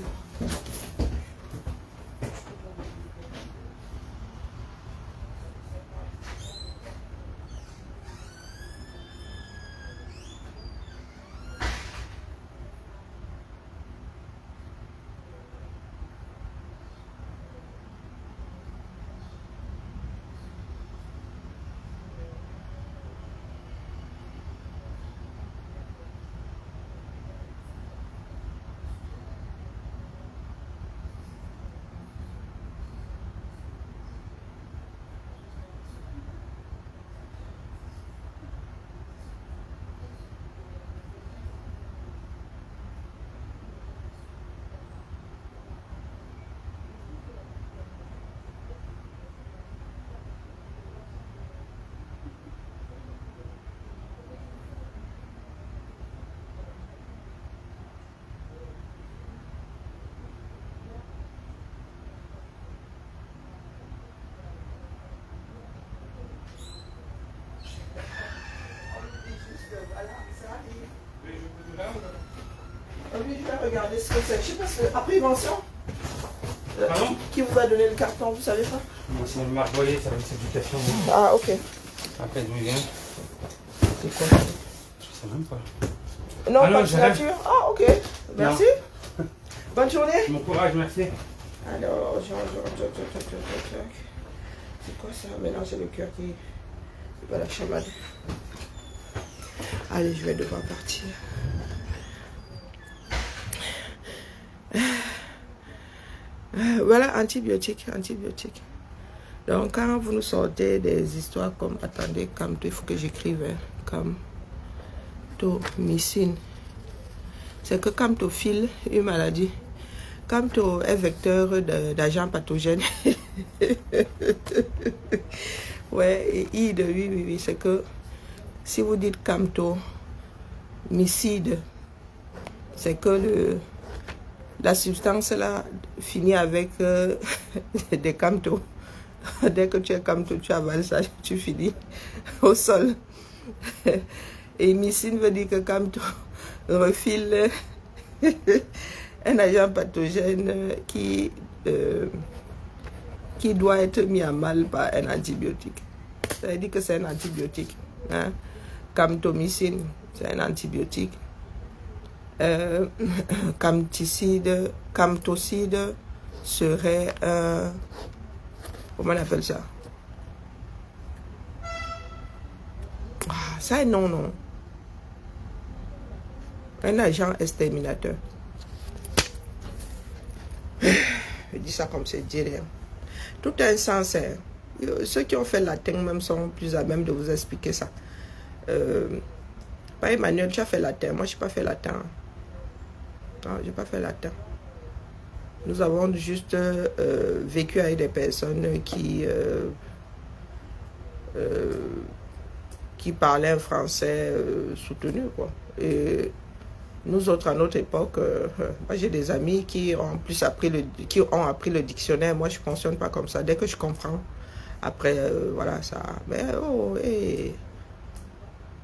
regarder ce que c'est. Je sais pas ce que... À prévention. Qui vous va donner le carton, vous savez pas? Moi, c'est Marc Boyer, service éducation. Ah, ok. Après, d'où il vient? C'est quoi? Je sais même pas. Non, Ah non, pas de signature. Ah, ok. Merci. Bonne journée. Mon courage, merci. Alors, c'est quoi ça? Maintenant, c'est le cœur qui va la chamade. Allez, je vais devoir partir. Voilà, antibiotiques. Donc, quand vous nous sortez des histoires comme, attendez, comme il faut que j'écrive, hein, comme camtomycine, c'est que camtophile, une maladie. Camto est vecteur d'agents pathogènes. Ouais, et ide, oui, c'est que si vous dites camtomycide, c'est que la substance là finit avec des camtos. Dès que tu es camto, tu avales ça, tu finis au sol. Et mycine veut dire que camto refile un agent pathogène qui doit être mis à mal par un antibiotique. Ça veut dire que c'est un antibiotique. Hein? Camtomycine, c'est un antibiotique. Camtocide serait un... Comment on appelle ça? Ah, ça, non. Un agent exterminateur. Je dis ça comme c'est dit rien. Tout a un sens. Hein. Ceux qui ont fait latin même sont plus à même de vous expliquer ça. Pas Emmanuel, tu as fait latin. Moi, je n'ai pas fait latin. Non, je n'ai pas fait latin. Nous avons juste vécu avec des personnes qui parlaient un français soutenu, quoi. Et nous autres, à notre époque, moi j'ai des amis qui ont appris le dictionnaire. Moi, je ne fonctionne pas comme ça. Dès que je comprends, après, voilà, ça... Mais,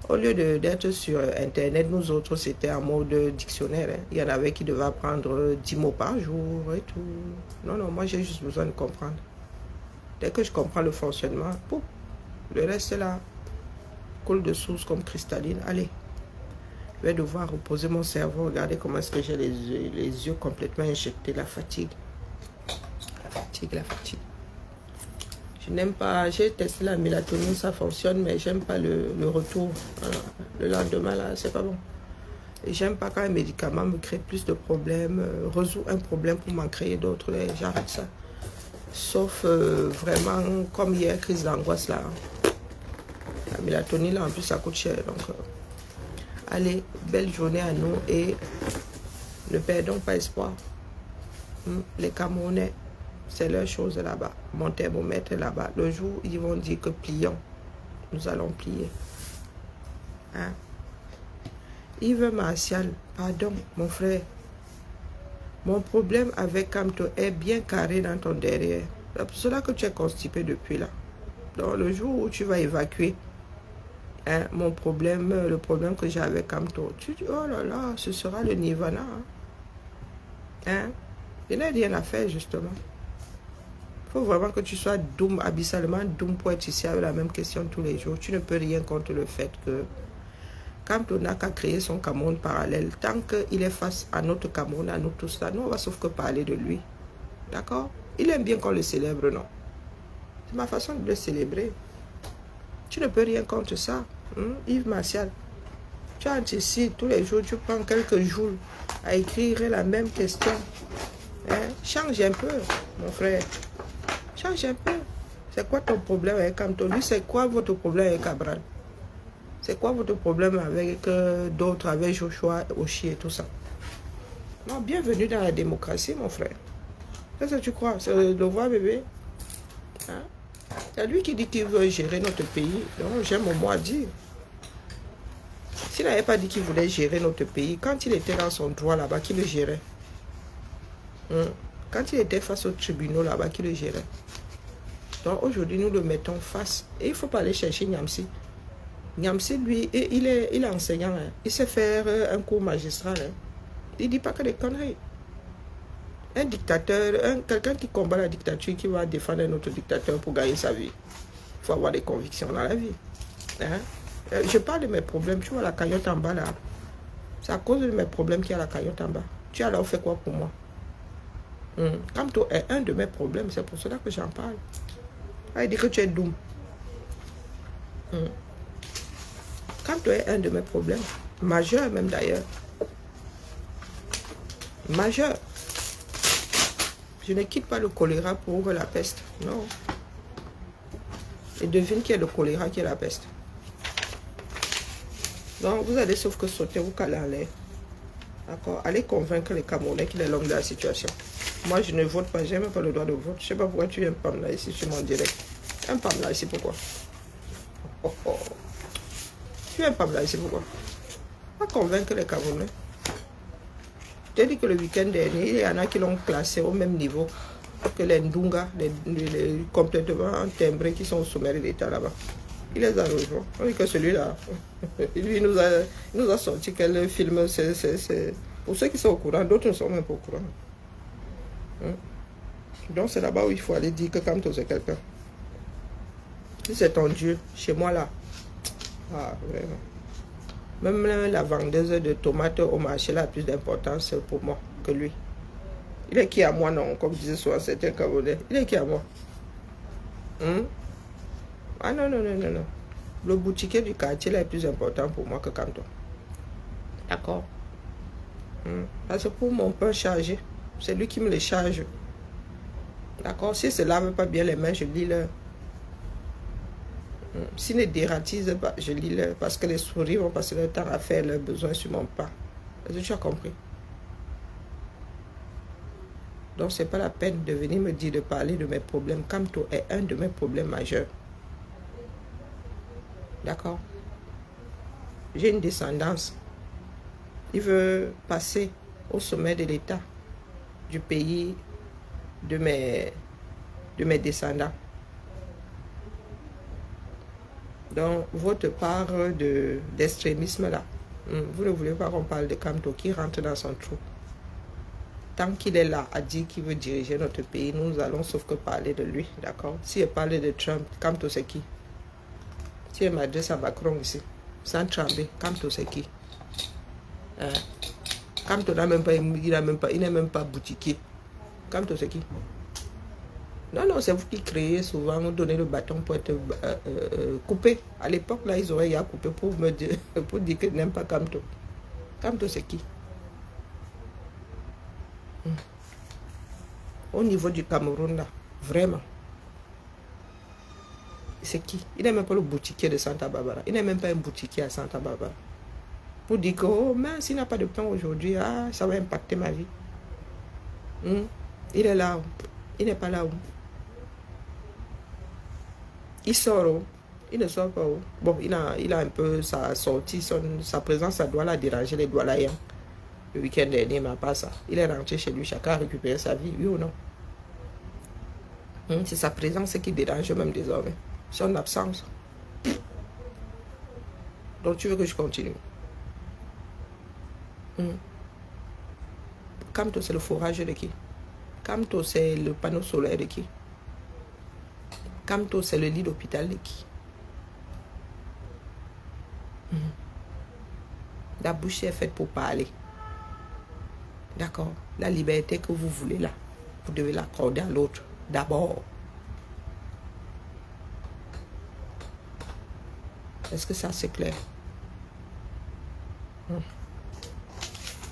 au lieu d'être sur Internet, nous autres, c'était en mode dictionnaire. Hein. Il y en avait qui devaient apprendre 10 mots par jour et tout. Non, moi, j'ai juste besoin de comprendre. Dès que je comprends le fonctionnement, pouf, le reste, c'est là. Coule de source comme cristalline. Allez. Je vais devoir reposer mon cerveau. Regardez comment est-ce que j'ai les yeux complètement injectés. La fatigue. La fatigue. Je n'aime pas. J'ai testé la mélatonine, ça fonctionne, mais j'aime pas le retour. Le lendemain, là, c'est pas bon. Et j'aime pas quand un médicament me crée plus de problèmes, résout un problème pour m'en créer d'autres. J'arrête ça. Sauf vraiment, comme hier, crise d'angoisse, là. La mélatonine, là, en plus, ça coûte cher. Donc, allez, belle journée à nous et ne perdons pas espoir. Les Camerounais, c'est leur chose là-bas. Mon thermomètre est là-bas. Le jour où ils vont dire que plions, nous allons plier. Hein? Yves Martial, pardon, mon frère. Mon problème avec Camto est bien carré dans ton derrière. C'est pour cela que tu es constipé depuis là. Donc, le jour où tu vas évacuer, hein, le problème que j'ai avec Camto, tu dis, oh là là, ce sera le nirvana. Hein? Il n'y a rien à faire, justement. Il faut vraiment que tu sois doom, abyssalement doom pour être ici avec la même question tous les jours. Tu ne peux rien contre le fait que Camto n'a qu'à créer son Cameroun parallèle. Tant qu'il est face à notre Cameroun, à nous tous là, nous on va sauf que parler de lui. D'accord? Il aime bien qu'on le célèbre, non? C'est ma façon de le célébrer. Tu ne peux rien contre ça. Yves Martial, tu anticipes tous les jours, tu prends quelques jours à écrire la même question. Hein? Change un peu, mon frère. Change un peu. C'est quoi ton problème avec Camto? Lui, c'est quoi votre problème avec Cabral? C'est quoi votre problème avec d'autres, avec Joshua, Oshi et tout ça? Non, bienvenue dans la démocratie, mon frère. Qu'est-ce que tu crois? C'est le roi bébé? Hein? C'est lui qui dit qu'il veut gérer notre pays. Donc, j'ai mon mot à dire. S'il n'avait pas dit qu'il voulait gérer notre pays, quand il était dans son droit là-bas, qui le gérait? Quand il était face au tribunal là-bas, qui le gérait? Donc, aujourd'hui, nous le mettons face. Et il ne faut pas aller chercher Niamsi. Niamsi, lui, il est enseignant. Hein. Il sait faire un cours magistral. Hein. Il dit pas que des conneries. Un dictateur, quelqu'un qui combat la dictature, qui va défendre un autre dictateur pour gagner sa vie. Il faut avoir des convictions dans la vie. Hein? Je parle de mes problèmes. Tu vois la cagnotte en bas là. C'est à cause de mes problèmes qu'il y a la cagnotte en bas. Tu as alors fait quoi pour moi? Kamto est un de mes problèmes. C'est pour cela que j'en parle. Il dit que tu es doux. Kamto est un de mes problèmes. Majeur même d'ailleurs. Majeur. Je ne quitte pas le choléra pour la peste. Non. Et devine qui est le choléra, qui est la peste. Donc, vous allez sauf que sauter ou caler en l'air. D'accord? Allez convaincre les Camerounais qu'il est l'homme de la situation. Moi, je ne vote pas. Je n'ai même pas le droit de vote. Je ne sais pas pourquoi tu viens pas me là ici sur mon direct. Tu viens pas me là ici, pourquoi? Tu viens pas me là ici, pourquoi? Pas convaincre les Camerounais. Je t'ai dit que le week-end dernier, il y en a qui l'ont classé au même niveau que les Ndunga, les complètement timbrés qui sont au sommet de l'État là-bas. Il les a rejoints. On dit que celui-là, lui, il nous a sorti quel film. C'est pour ceux qui sont au courant, d'autres ne sont même pas au courant. Donc c'est là-bas où il faut aller dire que Kamto c'est quelqu'un. Si c'est ton Dieu, chez moi là, vraiment. Même la vendeuse de tomates au marché là a plus d'importance pour moi que lui. Il est qui à moi, non? Comme disait souvent certains Camerounais. Il est qui à moi? Ah non. Le boutiquier du quartier là est plus important pour moi que Kamto. D'accord? Parce que pour mon pain chargé, c'est lui qui me les charge. D'accord? Si se lave pas bien les mains, je lis leur. S'il ne dératise pas, je lis leur. Parce que les souris vont passer leur temps à faire leurs besoins sur mon pain. Est-ce que tu as compris? Donc, c'est pas la peine de venir me dire de parler de mes problèmes. Kamto est un de mes problèmes majeurs. D'accord? J'ai une descendance. Il veut passer au sommet de l'État du pays de mes descendants. Donc, votre part d'extrémisme là, vous ne voulez pas qu'on parle de Kamto qui rentre dans son trou. Tant qu'il est là à dire qu'il veut diriger notre pays, nous allons sauf que parler de lui, d'accord? Si elle parle de Trump, Kamto c'est qui? Si elle m'adresse à Macron ici, sans trembler, Kamto c'est qui? Kamto n'a même pas, il n'est même pas boutiquier. Kamto c'est qui? Non, c'est vous qui créez souvent, vous donnez le bâton pour être coupé. À l'époque, là, ils auraient coupé pour me dire, pour dire que je n'aime pas Kamto. Kamto c'est qui? Au niveau du Cameroun, là, vraiment. C'est qui? Il n'est même pas le boutiquier de Santa Barbara. Il n'est même pas un boutiquier à Santa Barbara. Pour dire que, oh, mais s'il n'a pas de pain aujourd'hui, ça va impacter ma vie. Il est là. Il n'est pas là. Il sort. Il ne sort pas. Bon, il a un peu sa sortie, sa présence, ça doit la déranger, les doigts là. Le week-end dernier, mais pas ça. Il est rentré chez lui, chacun a récupéré sa vie, oui ou non? C'est sa présence qui dérange même désormais. Son absence. Donc tu veux que je continue? Kamto, c'est le forage de qui? Kamto, c'est le panneau solaire de qui? Kamto, c'est le lit d'hôpital de qui? La bouche est faite pour parler. D'accord? La liberté que vous voulez là, vous devez l'accorder à l'autre d'abord. Est-ce que ça c'est clair?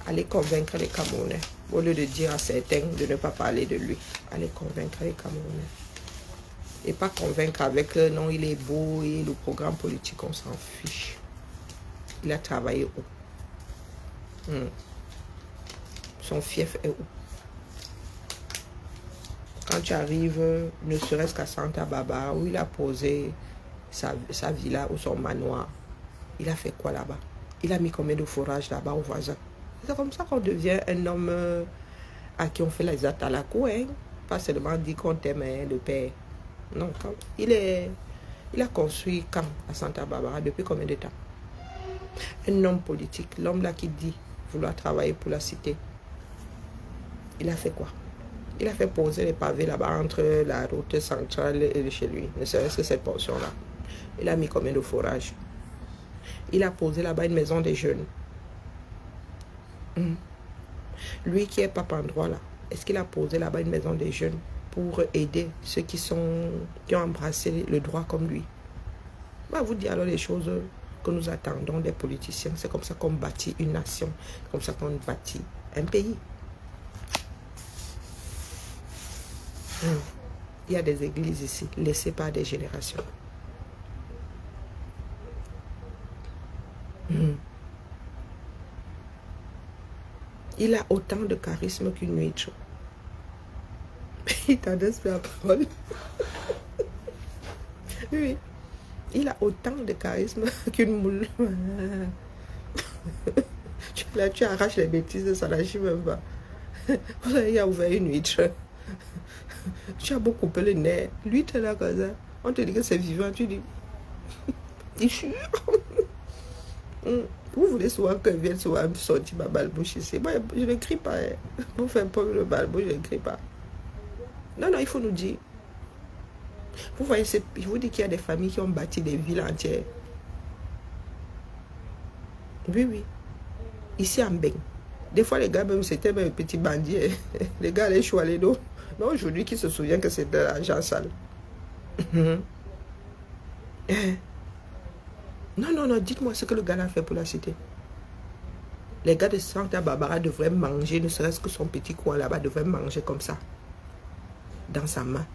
Allez convaincre les Camerounais. Au lieu de dire à certains de ne pas parler de lui. Allez convaincre les Camerounais. Et pas convaincre avec non, il est beau et le programme politique, on s'en fiche. Il a travaillé où? Son fief est où? Quand tu arrives, ne serait-ce qu'à Santa Barbara, où il a posé sa villa ou son manoir, il a fait quoi là-bas? Il a mis combien de fourrage là-bas aux voisins? C'est comme ça qu'on devient un homme à qui on fait les actes à la cour, hein? Pas seulement dire qu'on t'aime, hein, le père. Non, il a construit quand à Santa Barbara? Depuis combien de temps? Un homme politique, l'homme là qui dit vouloir travailler pour la cité. Il a fait quoi? Il a fait poser les pavés là-bas entre la route centrale et chez lui. Ne serait-ce que cette portion-là. Il a mis combien de fourrage? Il a posé là-bas une maison des jeunes. Lui qui est papa endroit là, est-ce qu'il a posé là-bas une maison des jeunes pour aider ceux qui ont embrassé le droit comme lui? On va vous dire alors les choses que nous attendons des politiciens. C'est comme ça qu'on bâtit une nation. C'est comme ça qu'on bâtit un pays. Il y a des églises ici, laissées par des générations. Il a autant de charisme qu'une huître. Il t'adresse la parole. Oui. Il a autant de charisme qu'une moule. Là, tu arraches les bêtises, ça n'agit même pas. Vous avez ouvert une huître. Tu as beau couper le nez. L'huître là comme ça. On te dit que c'est vivant. Tu dis. Il sûr. Vous voulez souvent qu'elle vienne souvent me sortir ma balbouche ici. Moi, je ne crie pas. Vous faites pas le balbouche, je ne crie pas. Non, non, il faut nous dire. Vous voyez, je vous dis qu'il y a des familles qui ont bâti des villes entières. Oui, oui. Ici en Beng. Des fois, les gars, même c'était même petits bandits. Les gars allaient choualer d'eau. Mais aujourd'hui, qui se souvient que c'était l'argent sale? Non, non, non, dites-moi ce que le gars a fait pour la cité. Les gars de Santa Barbara devraient manger, ne serait-ce que son petit coin là-bas, devrait manger comme ça. Dans sa main.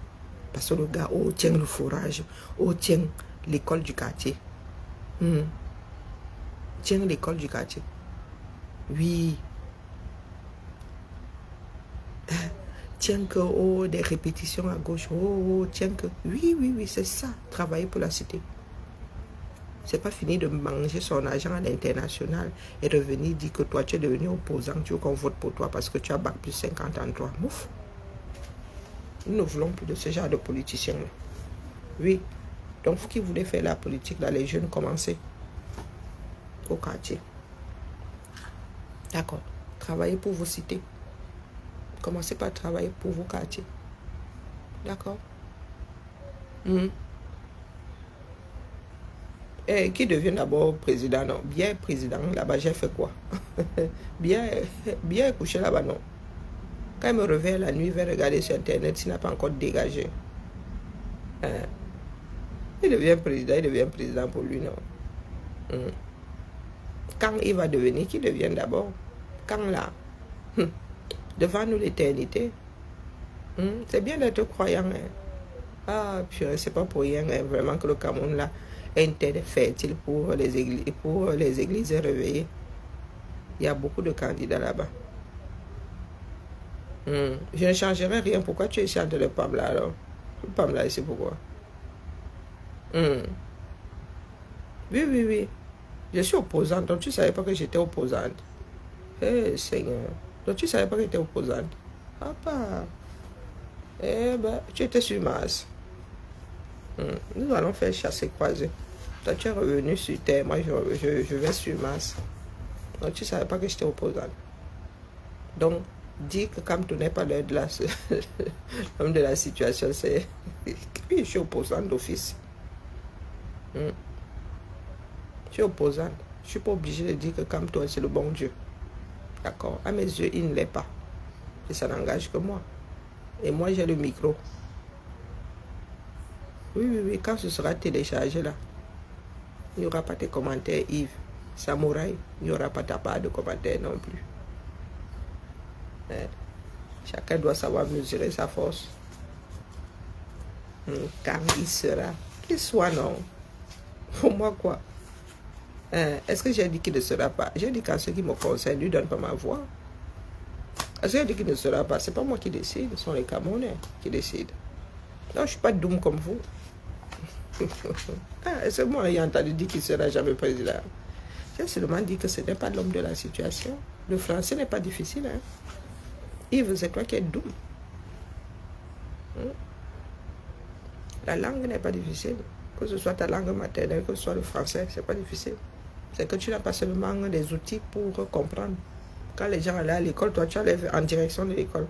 Parce que le gars, oh, tient le fourrage. Oh, tient l'école du quartier. Tient l'école du quartier. Oui. Tiens que, oh, des répétitions à gauche. Oh, tiens que. Oui, oui, oui, c'est ça. Travailler pour la cité. C'est pas fini de manger son argent à l'international et revenir dire que toi, tu es devenu opposant. Tu veux qu'on vote pour toi parce que tu as bac plus 50 en droit. Mouf. Nous ne voulons plus de ce genre de politiciens. Oui. Donc, vous qui voulez faire la politique, là, les jeunes, commencez au quartier. D'accord. Travaillez pour vos cités. Commencez par travailler pour vos quartiers. D'accord. Et qui devient d'abord président? Non. Bien président, là-bas, j'ai fait quoi? bien couché là-bas, non. Quand il me réveille la nuit, il va regarder sur Internet s'il n'a pas encore dégagé. Il devient président pour lui, non. Quand il va devenir, qui devient d'abord? Quand là? Devant nous l'éternité. C'est bien d'être croyant. Ah, purée, c'est pas pour rien, vraiment, que le Cameroun là est une terre fertile pour les églises réveillées. Il y a beaucoup de candidats là-bas. Je ne changerai rien. Pourquoi tu es chanté de Pamela alors? Pamela ici, pourquoi? Oui, oui, oui. Je suis opposante, donc tu ne savais pas que j'étais opposante. Eh, Seigneur. Donc tu ne savais pas que j'étais opposante. Papa. Eh ben, tu étais sur Mars. Nous allons faire chasser croiser. Toi, tu es revenu sur Terre. Moi, je vais sur Mars. Donc tu ne savais pas que j'étais opposante. Donc, dis que comme tu n'es pas l'heure de la situation, c'est... Oui, je suis opposante d'office. Je suis opposante. Je ne suis pas obligée de dire que comme toi, c'est le bon Dieu. D'accord? À mes yeux, il ne l'est pas. Et ça n'engage que moi. Et moi, j'ai le micro. Oui, oui, oui. Quand ce sera téléchargé là, il n'y aura pas de commentaires, Yves. Samouraï, il n'y aura pas ta part de commentaires non plus. Chacun doit savoir mesurer sa force. Quand il sera, qu'il soit, non. Pour moi, quoi? Est-ce que j'ai dit qu'il ne sera pas? J'ai dit qu'en ce qui me concerne, lui ne donne pas ma voix. Est-ce que j'ai dit qu'il ne sera pas? Ce n'est pas moi qui décide, ce sont les Camerounais qui décident. Non, je ne suis pas doum comme vous. Est-ce que moi, j'ai entendu dire qu'il ne sera jamais président? J'ai seulement dit que ce n'est pas l'homme de la situation. Le français n'est pas difficile. Hein? Yves, c'est toi qui es doum. La langue n'est pas difficile. Que ce soit ta langue maternelle, que ce soit le français, c'est pas difficile. C'est que tu n'as pas seulement des outils pour comprendre. Quand les gens allaient à l'école, toi, tu allais en direction de l'école.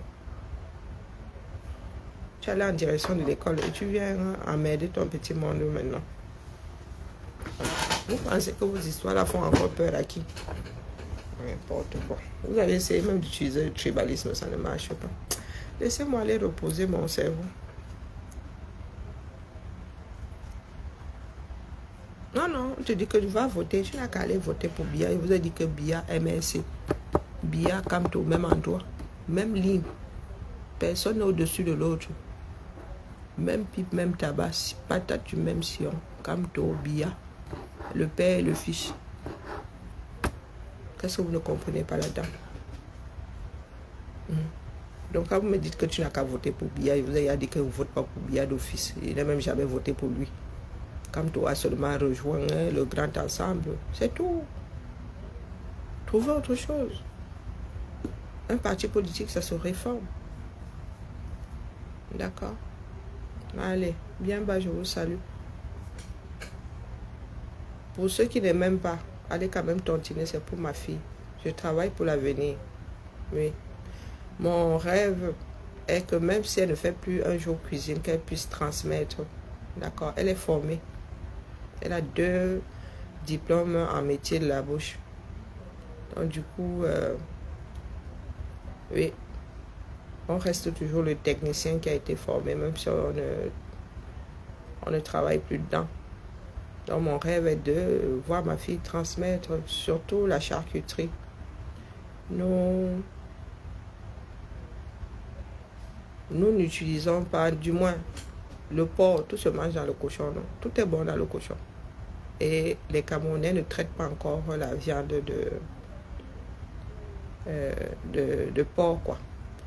Tu allais en direction de l'école et tu viens emmerder ton petit monde maintenant. Vous pensez que vos histoires-là font encore peur à qui? N'importe quoi. Vous avez essayé même d'utiliser le tribalisme, ça ne marche pas. Laissez-moi aller reposer mon cerveau. Non, non, on te dit que tu vas voter. Tu n'as qu'à aller voter pour Bia. Il vous a dit que Bia, MSC. Bia, Kamto, même endroit. Même ligne. Personne n'est au-dessus de l'autre. Même pipe, même tabac. Patate du même sillon. Kamto, Bia. Le père et le fils. Qu'est-ce que vous ne comprenez pas là-dedans? Donc quand vous me dites que tu n'as qu'à voter pour Bia, il vous a dit que vous ne votez pas pour Bia d'office. Il n'a même jamais voté pour lui. Kamto a seulement rejoint le grand ensemble. C'est tout. Trouvez autre chose. Un parti politique, ça se réforme. D'accord? Allez, bien bas, je vous salue. Pour ceux qui ne m'aiment pas, allez quand même tontiner, c'est pour ma fille. Je travaille pour l'avenir. Oui. Mon rêve est que même si elle ne fait plus un jour cuisine, qu'elle puisse transmettre. D'accord? Elle est formée. Elle a 2 diplômes en métier de la bouche. Donc du coup, oui, on reste toujours le technicien qui a été formé, même si on ne travaille plus dedans. Donc mon rêve est de voir ma fille transmettre surtout la charcuterie. Nous n'utilisons pas, du moins, le porc, tout se mange dans le cochon. Non? Tout est bon dans le cochon. Et les Camerounais ne traitent pas encore la viande de porc, quoi.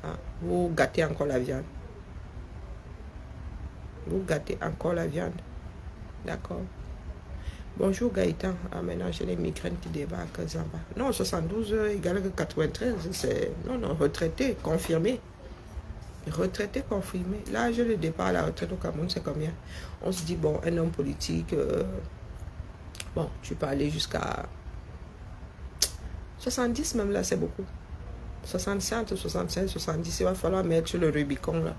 Hein? Vous gâtez encore la viande. Vous gâtez encore la viande. D'accord? Bonjour Gaëtan. Ah, maintenant j'ai les migraines qui débarquent. Non, 72 égale que 93. C'est... Non, retraité, confirmé. Retraité confirmé. L'âge de départ à la retraite au Cameroun, c'est combien? On se dit, bon, un homme politique, bon, tu peux aller jusqu'à 70 même là, c'est beaucoup. 65, 65, 70, il va falloir mettre sur le Rubicon là.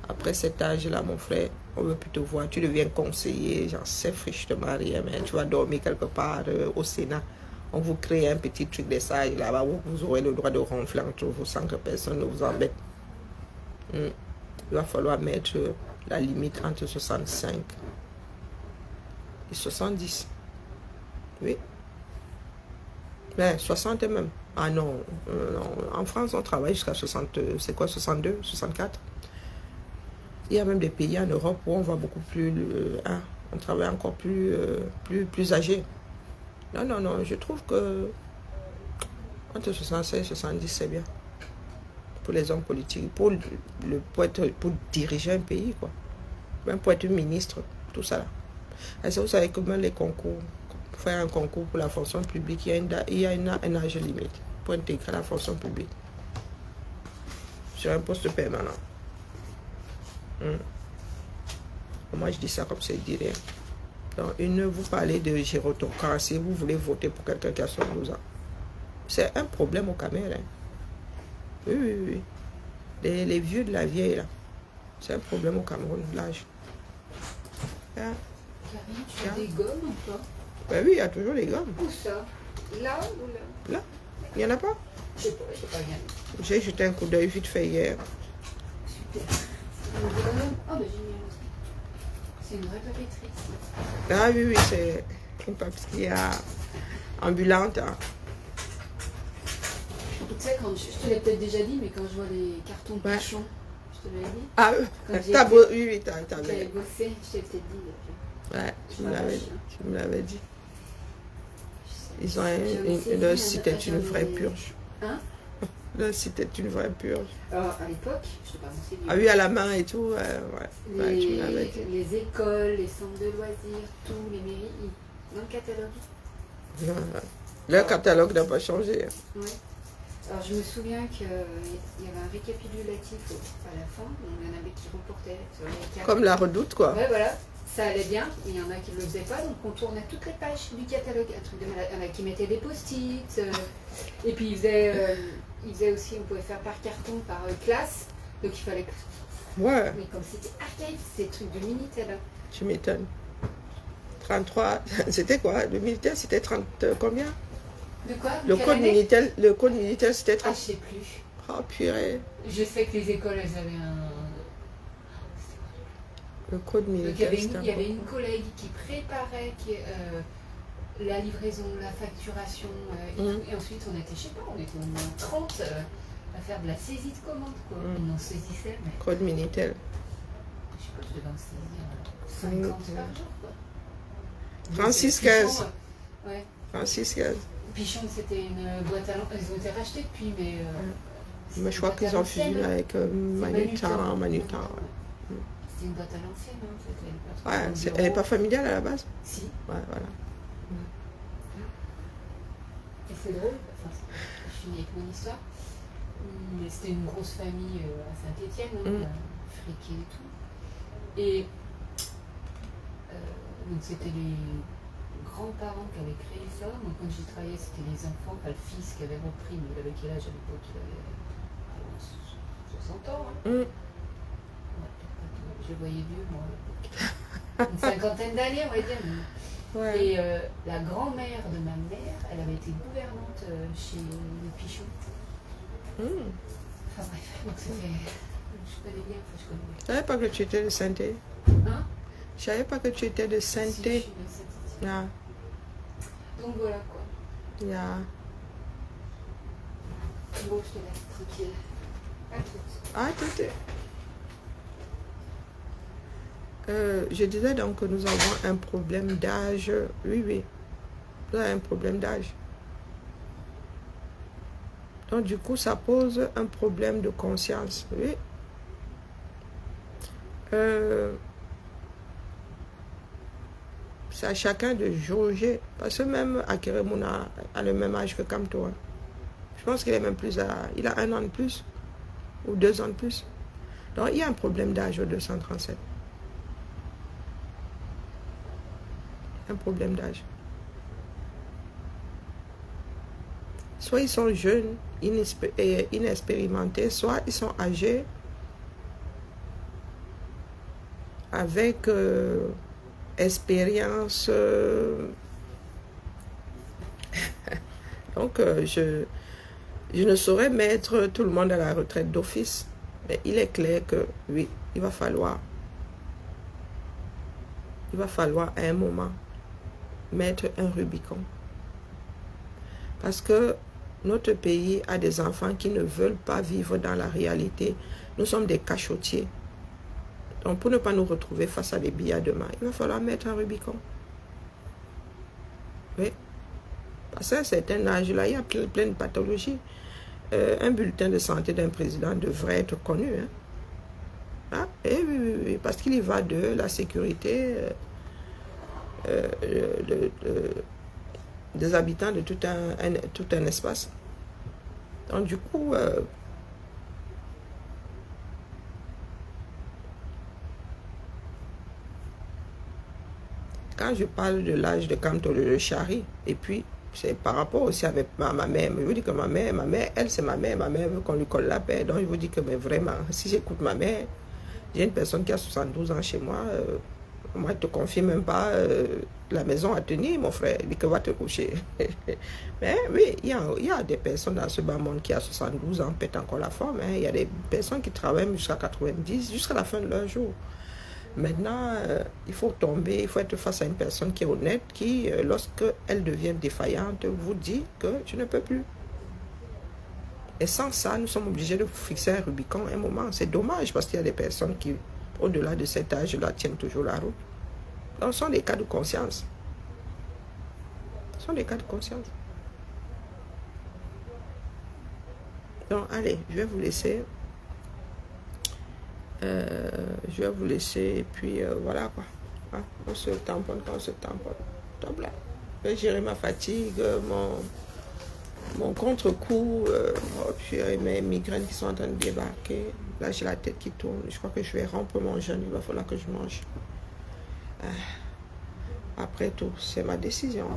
Après cet âge-là, mon frère, on ne veut plus te voir. Tu deviens conseiller, genre c'est friche de marier, mais tu vas dormir quelque part au Sénat. On vous crée un petit truc de sages là-bas où vous aurez le droit de ronfler entre vous sans que personne ne vous embête. Il va falloir mettre la limite entre 65 et 70. Oui. Mais 60 même. Ah non, non. En France, on travaille jusqu'à 60, c'est quoi, 62, 64? Il y a même des pays en Europe où on va beaucoup plus, on travaille encore plus âgé. Non, je trouve que entre 65 et 70, c'est bien. Pour les hommes politiques, pour diriger un pays, quoi. Même pour être ministre, tout ça là. Et ça, vous savez que même les concours, pour faire un concours pour la fonction publique, il y a un âge limite pour intégrer la fonction publique. Sur un poste permanent. Moi, je dis ça comme c'est dit rien. Donc, une, vous parlez de gérotocratie, vous voulez voter pour quelqu'un qui a 72 ans. C'est un problème au Cameroun. Hein. Oui. Les vieux de la vieille, là. C'est un problème au Cameroun, l'âge. Karine, tu as des gommes ou pas? Ben oui, il y a toujours des gommes. Où ça? Là ou là? Là, il n'y en a pas. Je sais pas rien. J'ai jeté un coup d'œil vite fait hier. Super. Oh, ben génial. C'est une vraie papeterie. Ah oui, c'est une papeterie ambulante. Hein. Tu sais, quand je te l'ai peut-être déjà dit, mais quand je vois les cartons de Ouais. cochon, je te l'avais dit. Ah, oui, t'as J'avais bossé, je t'ai peut-être dit depuis. Ouais, tu me l'avais dit. Ils ont J'avais leur essayé, site est une vraie purge. Hein? Leur site est une vraie purge. Alors, à l'époque, je sais pas, c'est Ah oui, à la main et tout, ouais, tu me l'avais dit. les écoles, les centres de loisirs, tous les mairies, dans le catalogue. Ouais. Leur catalogue n'a pas changé. Ouais. Alors, je me souviens qu'il y avait un récapitulatif à la fin, il y en avait qui reportaient sur les cartes. Comme la redoute, quoi. Ouais, voilà. ça allait bien, mais il y en a qui ne le faisaient pas, donc on tournait toutes les pages du catalogue. Un truc de malade. Il y en a qui mettaient des post-it, et puis ils faisaient aussi, on pouvait faire par carton, par classe, donc il fallait que... Ouais, Mais comme c'était archaïque, ces trucs de Minitel. tu m'étonnes. 33, c'était quoi? Le Minitel, c'était 30 combien? De quoi? Le Quelle code année? Minitel, c'était Ah, 30. je sais plus. Oh purée. Je sais que les écoles, elles avaient un... Le code Donc, Minitel, il y avait une collègue qui préparait la livraison, la facturation, et, tout. Et ensuite on était, je sais pas, on était au moins 30 à faire de la saisie de commande, quoi. On en saisissait, mais Code Minitel. je sais pas, je devais en saisir 50 par jour, quoi. 36-15. Ouais. 36-15. Pichon, c'était une boîte à lampes, ils ont été rachetés depuis, mais... Mais je crois qu'ils ont fusionné avec Manutan. C'est une boîte à l'ancienne, hein, c'était pas Ouais, trop elle n'est pas familiale à la base? Si. Ouais, voilà. Et c'est drôle, enfin, je finis avec mon histoire. Mais c'était une grosse famille à Saint-Étienne, friquée et tout. Et donc c'était les grands-parents qui avaient créé ça. Moi, quand j'y travaillais, c'était les enfants, pas le fils qui avait repris, mais il avait quel âge à l'époque? Il avait 60 ans. Hein. Je voyais vieux, moi, à l'époque. Une cinquantaine d'années, on va dire. Ouais. Et la grand-mère de ma mère, elle avait été gouvernante chez les Pichons. Enfin bref, donc c'était... Je connais bien, enfin je connais bien. Je savais pas que tu étais de Saint-Étienne. Hein? Je savais pas que tu étais de Si, je suis Saint-Étienne. de Saint-Étienne. Yeah. Donc voilà quoi. Yeah. Bon, je te laisse tranquille. À toutes. Ah, tout est. Je disais donc que nous avons un problème d'âge. Oui, oui. Nous avons un problème d'âge. Donc, du coup, ça pose un problème de conscience. Oui. C'est à chacun de jauger. Parce que même Akeremouna a le même âge que Kamto. Je pense qu'il est même plus il a 1 an de plus. Ou 2 ans de plus. Donc, il y a un problème d'âge au 237. Un problème d'âge. Soit ils sont jeunes, inexpérimentés, soit ils sont âgés avec expérience. Donc, je ne saurais mettre tout le monde à la retraite d'office. Mais il est clair que oui, il va falloir à un moment mettre un Rubicon. Parce que notre pays a des enfants qui ne veulent pas vivre dans la réalité. Nous sommes des cachotiers. Donc pour ne pas nous retrouver face à des billets demain, il va falloir mettre un Rubicon. Oui. Parce qu'à un certain âge-là, il y a plein de pathologies. Un bulletin de santé d'un président devrait être connu. Hein? Ah, eh oui, parce qu'il y va de la sécurité des habitants de tout un espace. Donc du coup, quand je parle de l'âge de Kamto le Chari, et puis c'est par rapport aussi avec ma mère, mais je vous dis que ma mère, elle c'est ma mère veut qu'on lui colle la paix. Donc je vous dis que mais vraiment, si j'écoute ma mère, j'ai une personne qui a 72 ans chez moi, moi, je ne te confie même pas la maison à tenir, mon frère. Il dit que va te coucher. Mais oui, il y a des personnes dans ce bas monde qui a 72 ans, pètent encore la forme. Hein. Il y a des personnes qui travaillent jusqu'à 90, jusqu'à la fin de leur jour. Maintenant, il faut tomber, il faut être face à une personne qui est honnête, qui, lorsqu'elle devient défaillante, vous dit que je ne peux plus. Et sans ça, nous sommes obligés de fixer un Rubicon un moment. C'est dommage parce qu'il y a des personnes qui, au-delà de cet âge-là, tiennent toujours la route. Donc, ce sont des cas de conscience. Ce sont des cas de conscience. Donc, allez, je vais vous laisser. Et puis voilà quoi. Hein? On se tamponne quand on se tamponne. Top là. Je vais gérer ma fatigue, mon contre-coup, mes migraines qui sont en train de débarquer. Là, j'ai la tête qui tourne. Je crois que je vais rompre mon jeûne. Il va falloir que je mange. Après tout, c'est ma décision.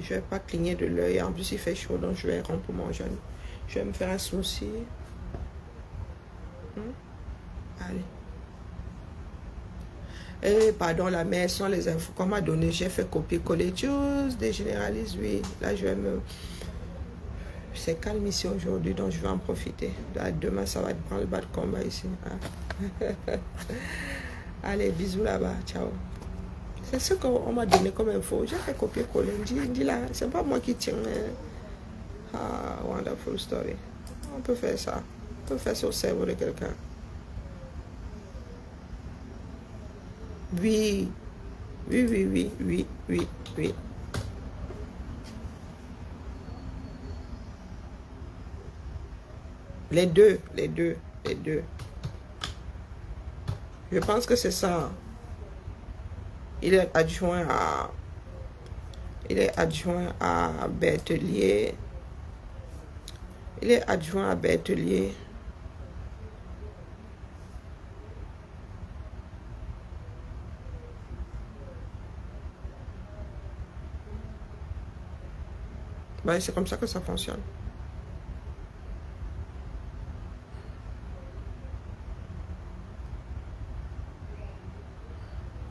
Je vais pas cligner de l'œil. En plus, il fait chaud, donc je vais rompre mon jeûne. Je vais me faire un smoothie. Allez. Et pardon, la mère, sont les infos qu'on m'a donné. J'ai fait copier-coller tous des généralistes, oui. Là, je vais me... C'est calme ici aujourd'hui, donc je vais en profiter. Demain, ça va être prendre le bas de combat ici. Allez, bisous là-bas. Ciao. C'est ce qu'on m'a donné comme info. J'ai fait copier-coller. Dis là, c'est pas moi qui tiens. Ah, wonderful story. On peut faire ça. On peut faire ça au cerveau de quelqu'un. Oui. Oui. Les deux. Je pense que c'est ça. Il est adjoint à Berthelier. Ben, c'est comme ça que ça fonctionne.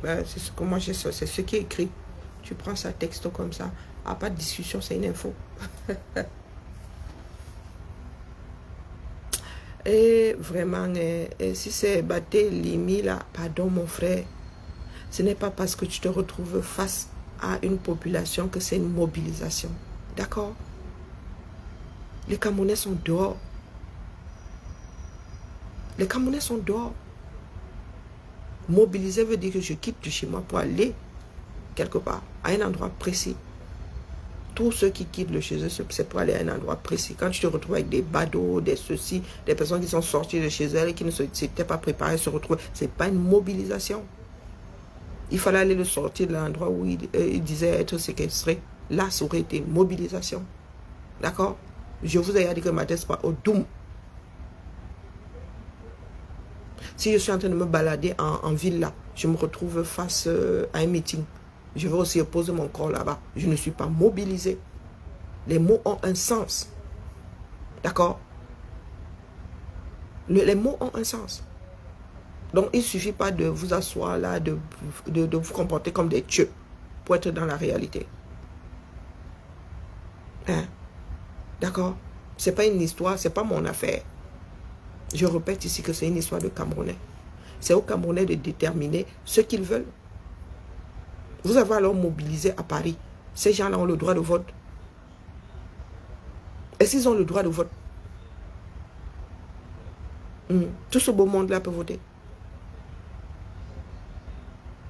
Ben, c'est ce que moi j'ai, c'est ce qui est écrit. Tu prends ça texto comme ça. Ah, pas de discussion, c'est une info. Et vraiment, si c'est Barthélemy là, pardon mon frère, ce n'est pas parce que tu te retrouves face à une population que c'est une mobilisation. D'accord? Les Camerounais sont dehors. Mobiliser veut dire que je quitte de chez moi pour aller quelque part, à un endroit précis. Tous ceux qui quittent le chez eux, c'est pour aller à un endroit précis. Quand tu te retrouves avec des badauds, des ceci, des personnes qui sont sorties de chez elles et qui ne s'étaient pas préparées à se retrouver, ce n'est pas une mobilisation. Il fallait aller le sortir de l'endroit où il disait être séquestré. Là, ça aurait été une mobilisation. D'accord? Je vous ai dit que ma tête pas au Doum. Si je suis en train de me balader en ville là, je me retrouve face à un meeting. Je vais aussi poser mon corps là-bas. Je ne suis pas mobilisé. Les mots ont un sens. D'accord? Les mots ont un sens. Donc, il ne suffit pas de vous asseoir là, de vous comporter comme des dieux pour être dans la réalité. Hein? D'accord? Ce n'est pas une histoire, ce n'est pas mon affaire. Je répète ici que c'est une histoire de Camerounais. C'est aux Camerounais de déterminer ce qu'ils veulent. Vous avez alors mobilisé à Paris. Ces gens-là ont le droit de vote. Est-ce qu'ils ont le droit de vote? Tout ce beau monde-là peut voter.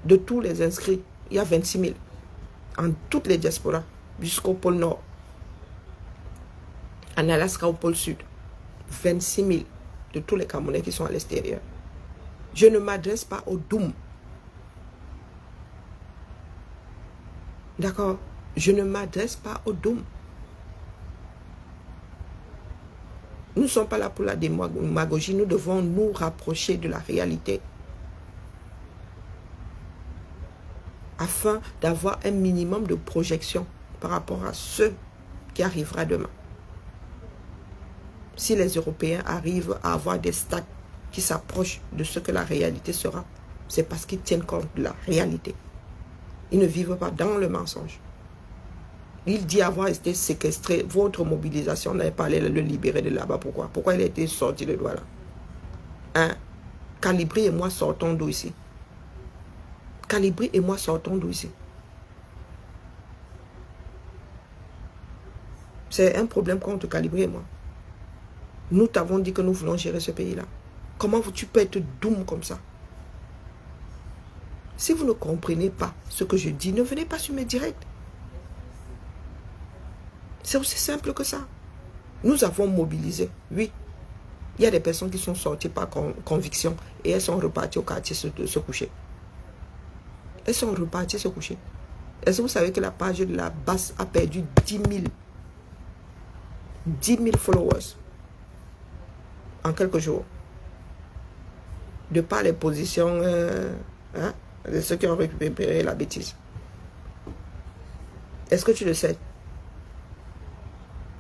De tous les inscrits, il y a 26 000. En toutes les diasporas, jusqu'au pôle Nord. En Alaska, au pôle Sud. 26 000 de tous les Camerounais qui sont à l'extérieur. Je ne m'adresse pas au Doum. D'accord? Je ne m'adresse pas au Doum. Nous ne sommes pas là pour la démagogie. Nous devons nous rapprocher de la réalité. Afin d'avoir un minimum de projection par rapport à ce qui arrivera demain. Si les Européens arrivent à avoir des stats qui s'approchent de ce que la réalité sera, c'est parce qu'ils tiennent compte de la réalité. Ils ne vivent pas dans le mensonge. Il dit avoir été séquestré. Votre mobilisation n'avait pas allé le libérer de là-bas. Pourquoi? Pourquoi il a été sorti de Douala? Hein? Calibri et moi sortons d'où ici? Calibri et moi sortons d'où ici? C'est un problème contre Calibri et moi. Nous t'avons dit que nous voulons gérer ce pays-là. Comment tu peux être doux comme ça? Si vous ne comprenez pas ce que je dis, ne venez pas sur mes directs. C'est aussi simple que ça. Nous avons mobilisé, oui. Il y a des personnes qui sont sorties par conviction et elles sont reparties au quartier se coucher. Elles sont reparties se coucher. Est-ce que vous savez que la page de la basse a perdu 10 000 followers en quelques jours? De par les positions de ceux qui ont récupéré la bêtise. Est-ce que tu le sais?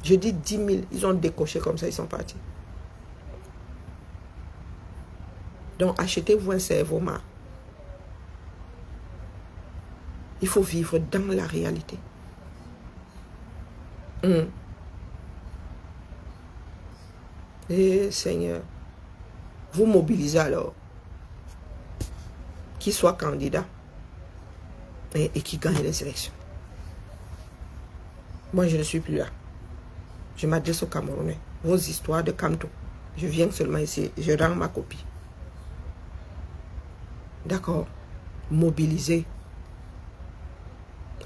Je dis 10 000, ils ont décoché comme ça, ils sont partis. Donc, achetez-vous un cerveau marre. Il faut vivre dans la réalité. Et Seigneur, vous mobilisez alors. Qui soit candidat et qui gagne les élections. Moi, je ne suis plus là. Je m'adresse aux Camerounais. Vos histoires de Kamto. Je viens seulement ici. Je rends ma copie. D'accord. Mobilisez.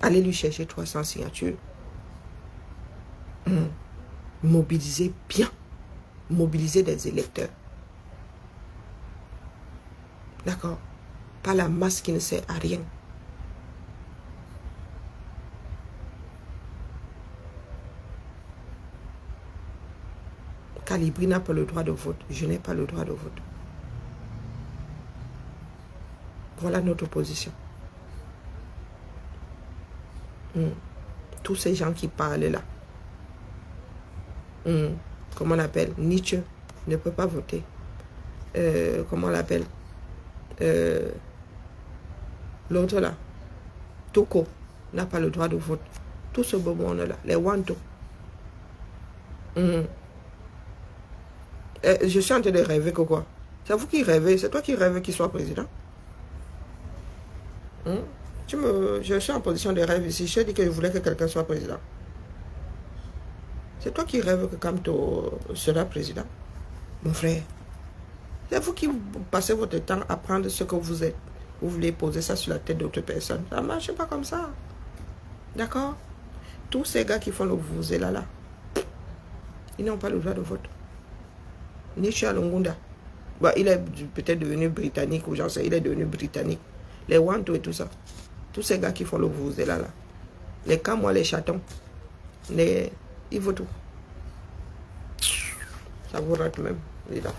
Allez lui chercher 300 signatures. Mobilisez bien. Mobilisez des électeurs. D'accord. Pas la masse qui ne sert à rien. Calibri n'a pas le droit de vote. Je n'ai pas le droit de vote. Voilà notre position. Tous ces gens qui parlent là. Comment on l'appelle? Nietzsche ne peut pas voter. Comment on l'appelle? L'autre là. Toko n'a pas le droit de vote. Tout ce beau monde là. Les Wanto. Je suis en train de rêver que quoi? C'est vous qui rêvez. C'est toi qui rêves qu'il soit président. Je suis en position de rêve ici. Je dis que je voulais que quelqu'un soit président. C'est toi qui rêves que Kamto sera président. Mon frère. C'est vous qui passez votre temps à prendre ce que vous êtes. Vous voulez poser ça sur la tête d'autres personnes. Ça ne marche pas comme ça. D'accord? Tous ces gars qui font le vous là, ils n'ont pas le droit de vote. Nietzsche Longunda. Bah, il est peut-être devenu britannique ou j'en sais, il est devenu britannique. Les Wanto et tout ça. Tous ces gars qui font le vous là. Les Camois, les chatons. Il faut tout. Ça vous rate même, les gars.